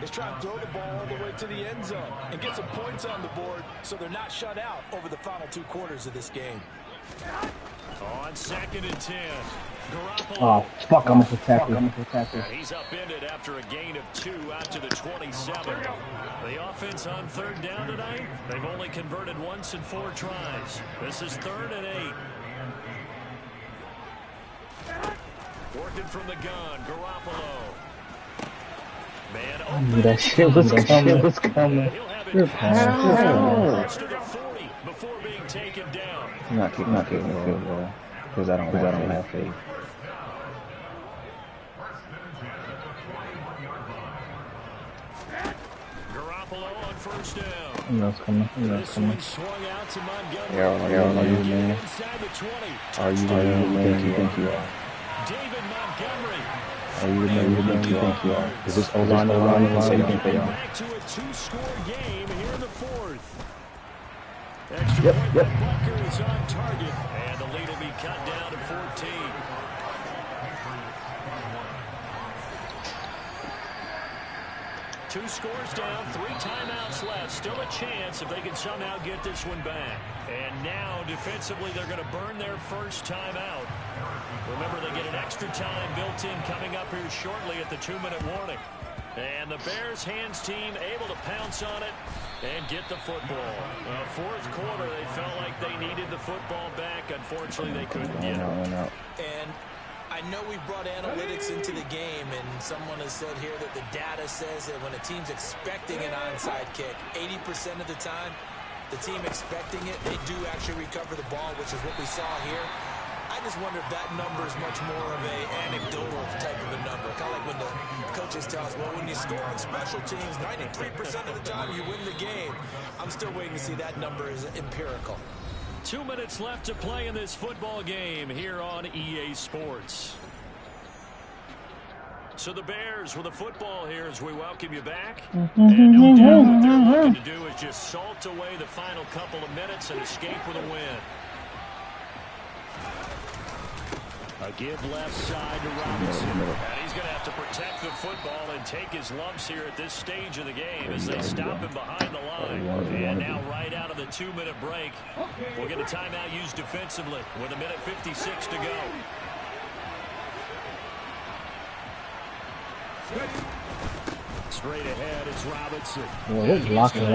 is try and throw the ball all the way to the end zone and get some points on the board so they're not shut out over the final 2 quarters of this game. On 2nd and 10. Garoppolo. Oh, fuck, I'm gonna tackle. And he's upended after a gain of 2 out to the 27. The offense on 3rd down tonight, they've only converted once in 4 tries. This is 3rd and 8. Working from the gun, Garoppolo. Man, I knew that shit was coming. You're pass. To the 40 before being taken down. I'm not kicking the field goal because I don't have faith. Garoppolo on 1st down. You know it's coming. This one swung out to Montgomery. Are you the man? Inside the 20. Are you the man you think you are? David Montgomery. Are you the man you think you are? Is this O-line so you think they are? Back to a 2-score game here in the 4th. Extra point by Butker is on target, and the lead will be cut down to 14. Two scores down, 3 timeouts left. Still a chance if they can somehow get this one back. And now, defensively, they're going to burn their first timeout. Remember, they get an extra time built in coming up here shortly at the 2-minute warning. And the Bears hands team able to pounce on it and get the football. 4th quarter, they felt like they needed the football back. Unfortunately, they couldn't get it. And I know we brought analytics into the game, and someone has said here that the data says that when a team's expecting an onside kick, 80% of the time, the team expecting it, they do actually recover the ball, which is what we saw here. I just wonder if that number is much more of a anecdotal type of a number. Kind of like when the coaches tell us, well, when you score on special teams, 93% of the time you win the game. I'm still waiting to see that number is empirical. 2 minutes left to play in this football game here on EA Sports. So the Bears with the football here as we welcome you back. And no doubt what they're looking to do is just salt away the final couple of minutes and escape with a win. A give left side to Robinson. And he's going to have to protect the football and take his lumps here at this stage of the game as they stop him behind the line. And now right out of the 2-minute break, we'll get a timeout used defensively with 1:56 to go. Straight ahead, it's Robinson. Well, they're blocking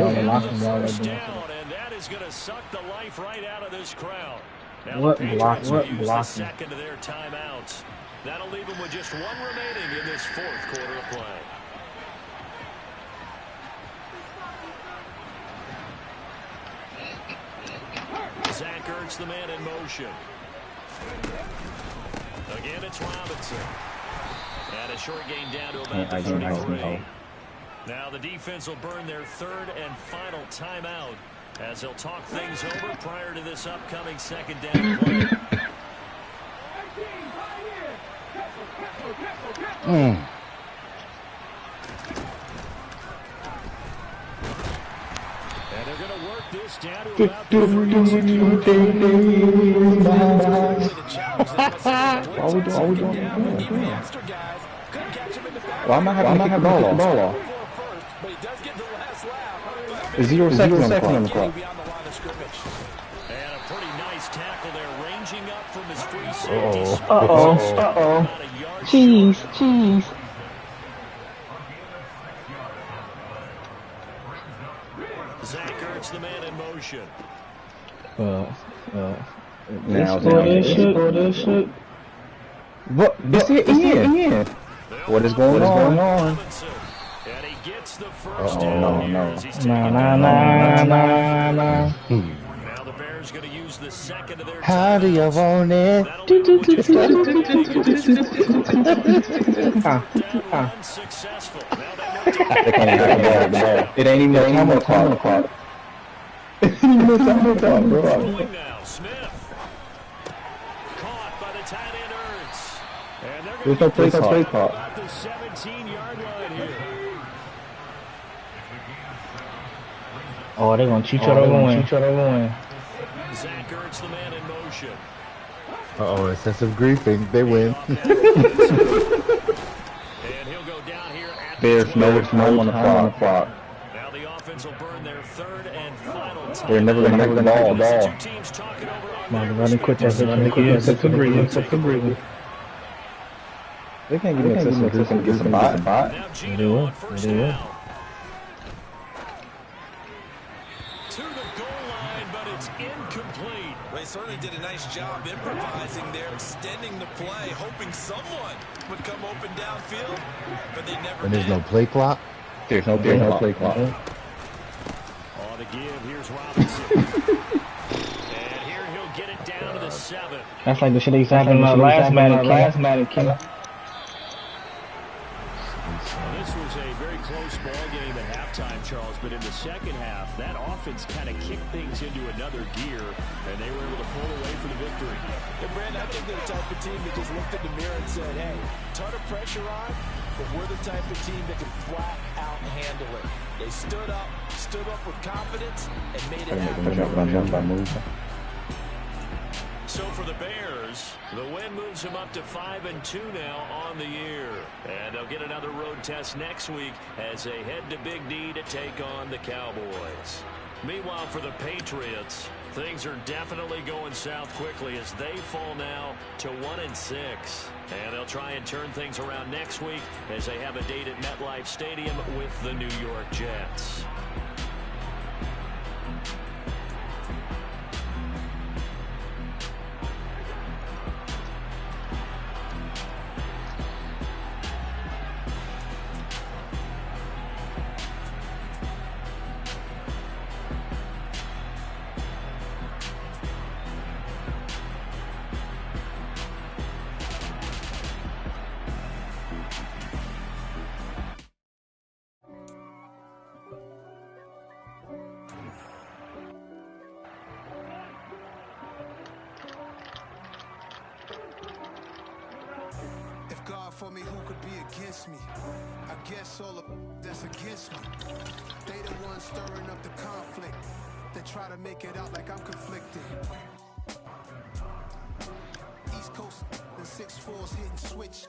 First down, and that is going to suck the life right out of this crowd. Now What the block? Patriots What use the blocking? second of their timeouts. That'll leave them with just one remaining in this fourth quarter of play. Zach Ertz, the man in motion. Again, it's Robinson. And a short gain down to about the 33. Now the defense will burn their third and final timeout as they'll talk things over prior to this upcoming second down play. And they're going to work this down to about the 32. All we doing? Why am I having to kick the ball off? There's 0 seconds on the clock. And a pretty nice tackle there, ranging up from his free safety spot. Cheese. Zach Ertz, the man in motion. Now this shit. What? It's in. What is going on? And he gets the first down. No. Now the Bears going to use the second of their How do you want it? Unsuccessful. It ain't even a time on the clock. It ain't even a time on the clock, bro. Now Smith caught by the tight end Ertz. And they're There's no play clock. at the 17-yard line here. Oh, they're gonna cheat y'all over win. Zach Ertz, the man in motion. Uh-oh, excessive griefing. They win. And he'll go down here at There's no time on the clock. Now the offense will burn their third and final time. They're never gonna make the ball. Two teams talking over on Man, their running quick. That's a breathing. They can't give me excessive griefing to get some bot. Now Gino on first down. To the goal line, but it's incomplete. They certainly did a nice job improvising there, extending the play, hoping someone would come open downfield, but they never And there's did. no play clock? There's no play clock. On the give, here's Robinson. And here he'll get it down to the 7. That's like the shit they used to happen in the last Madden King. This was a very close ball game at halftime, Charles, but in the second half, that offense kind of kicked things into another gear, and they were able to pull away for the victory. And Brandon, I think they're the type of team that just looked in the mirror and said, hey, ton of pressure on, but we're the type of team that can flat out handle it. They stood up with confidence and made it happen. So for the Bears, the win moves them up to 5-2 now on the year. And they'll get another road test next week as they head to Big D to take on the Cowboys. Meanwhile, for the Patriots, things are definitely going south quickly as they fall now to 1-6. And they'll try and turn things around next week as they have a date at MetLife Stadium with the New York Jets. for me, who could be against me? I guess all of that's against me. They the ones stirring up the conflict. They try to make it out like I'm conflicted. East Coast, the 6-4s hitting switch.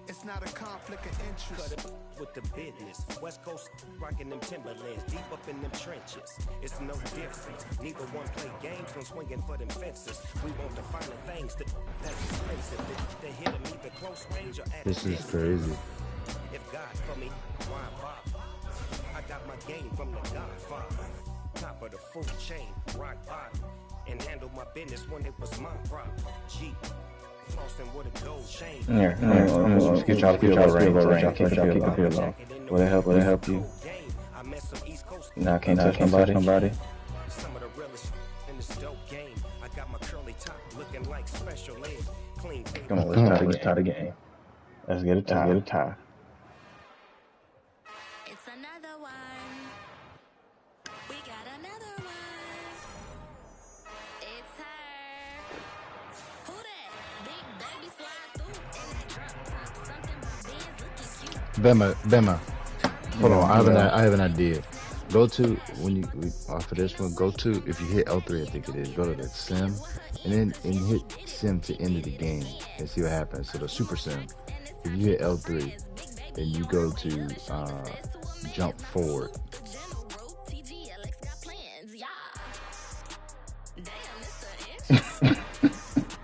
It's not a conflict of interest. Cut it with the business. West Coast rocking them Timberlands, deep up in them trenches. It's no difference. Neither one play games when swinging for them fences. We want the finer things that expensive. They hit them either close range or at This is crazy. If God's for me, why bother? I got my game from the Godfather. Top of the food chain, rock bottom. And handle my business when it was my problem. G. Flossing with a gold chain. Here, let's get y'all to feel the rain. Keep the feel low. Will it help you? Nah, can't touch somebody. Some of the realest in this dope game. I got my curly top looking like special ed. Clean. Come on, let's tie the game. Let's get a tie. It's another one. We got another one. It's her. Who that? Big baby slide through in that drop top. Something about Ben's looking cute. Bema. Hold on, I have an idea. Go to for this one. Go to, if you hit L3, I think it is. Go to the sim, and hit sim to end of the game and see what happens. So the super sim. If you hit L3, then you go to jump forward.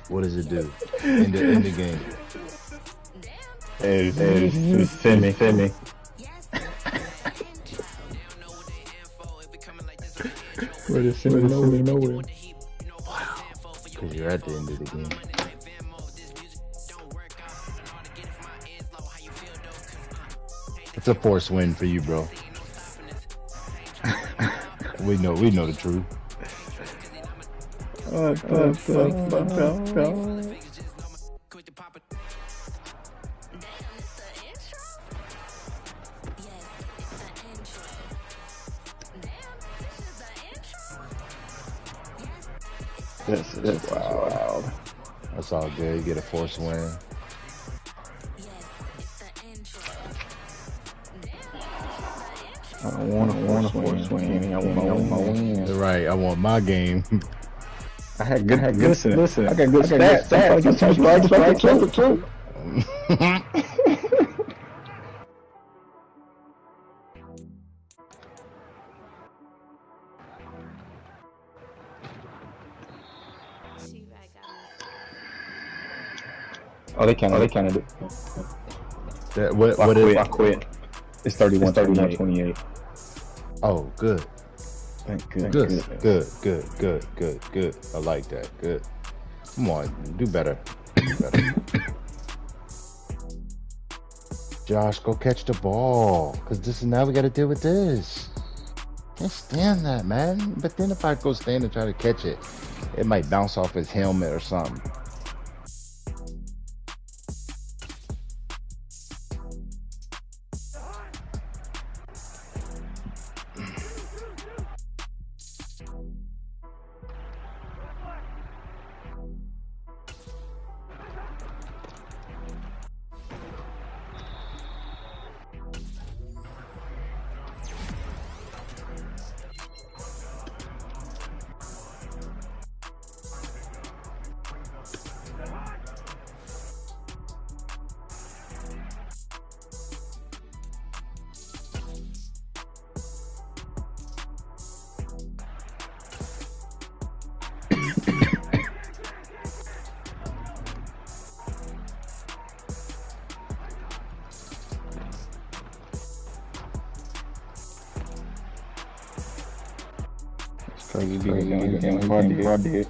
What does it do in the game? It's semi. But it's nowhere. Wow. Because you're at the end of the game. It's a forced win for you, bro. we know the truth. This is wild. That's all good. You get a forced win. I don't want a forced win. I want my win. Right. I want my game. I had good. Listen. I got good stats. I got some strikes, but I killed it too. Oh, they counted it. I quit. It's 31-28. Oh, good. Good. I like that. Good. Come on, do better. Josh, go catch the ball. Because now we got to deal with this. Can't stand that, man. But then if I go stand and try to catch it, it might bounce off his helmet or something. Crazy game. Hard to hit.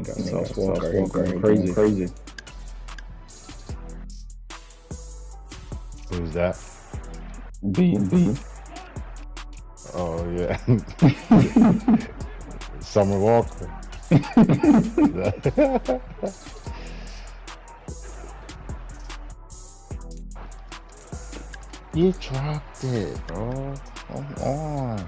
Got sauce walk going crazy. Who's that? B. Oh yeah. Summer Walker. You dropped it, bro. Come on.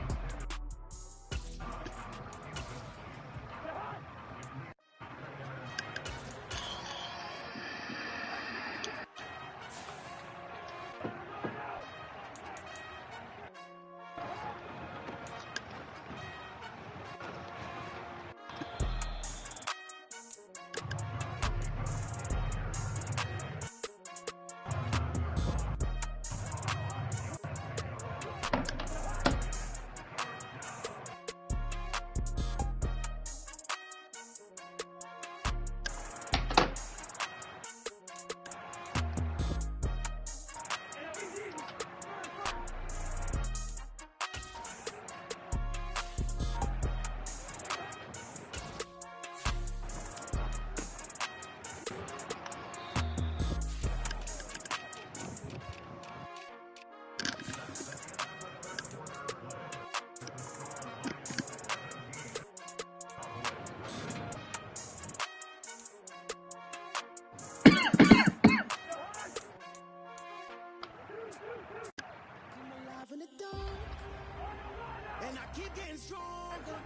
And I keep getting stronger.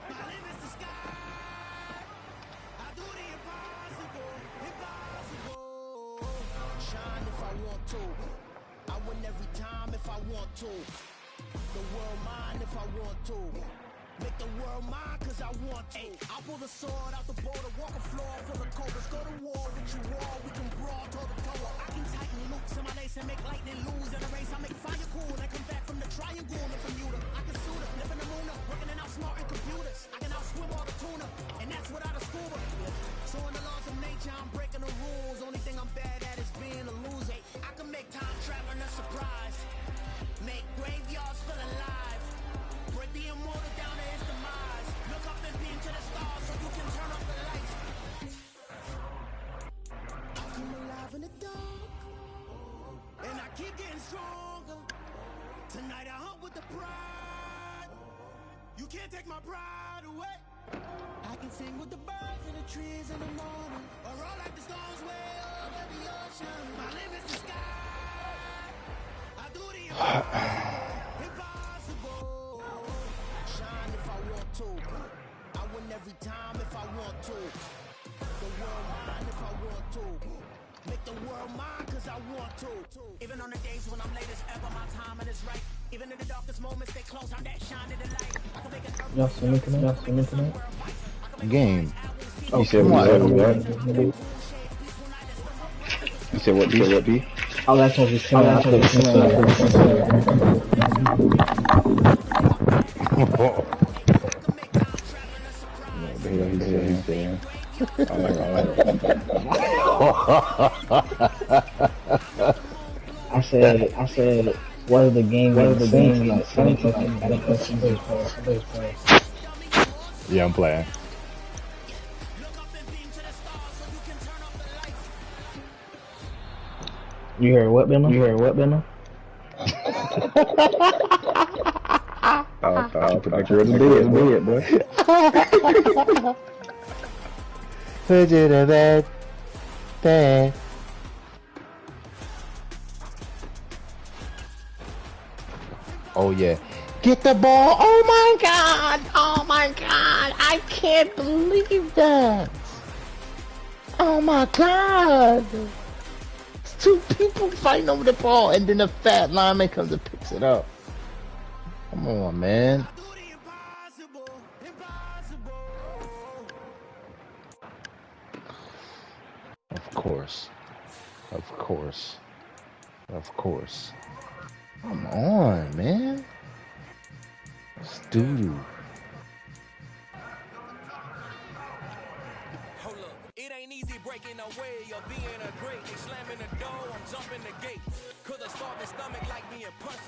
My limit's the sky. I do the impossible, impossible. Shine if I want to. I win every time if I want to. The world mine if I want to. Make the world mine cause I want to. I'll pull the sword out the border, walk a floor full of cobras. Go to war with you all, we can brawl toe to toe. I can tighten loops in my lace and make lightning lose. In a race I make fire cool and come back from the triangle in Bermuda. I can suit her, live in the moon, working and outsmarting computers. I can outswim all the tuna, and that's without a scuba. So in the laws of nature I'm breaking the rules. Only thing I'm bad at is being a loser. I can make time traveling a surprise. Make graveyards feel alive. Break the immortal down to his demise. Look up and beam to the stars so you can turn off the lights. I come alive in the dark, and I keep getting stronger. Tonight I hunt with the pride. You can't take my pride away. I can sing with the birds and the trees in the morning, or roll like the stones way over the ocean. My limit's the sky. I do the impossible. Shine if I want to. I win every time if I want to. The world mine if I want to. Make the world mine cause I want to. Even on the days when I'm late as ever, my timing is right. Even in the darkest moments, they close, I'm that shine in the light. I can make an earth. Y'all see me tonight? Game. You said what? You said what, B? Oh, that's what you're saying. He's saying. I like it. I said, what are the games? Yeah, I'm playing. You heard what, Benno? I'll put you in the bed, boy. Put you to bed. Oh yeah. Get the ball. Oh my god. Oh my god. I can't believe that. Oh my god. It's two people fighting over the ball and then a fat lineman comes and picks it up. Come on, man. Of course. Of course. Of course. Come on, man. It's doo-doo. Hold up, it ain't easy breaking away or being a great. They slamming the door, I'm jumping the gate. Cause a starving stomach like being punched.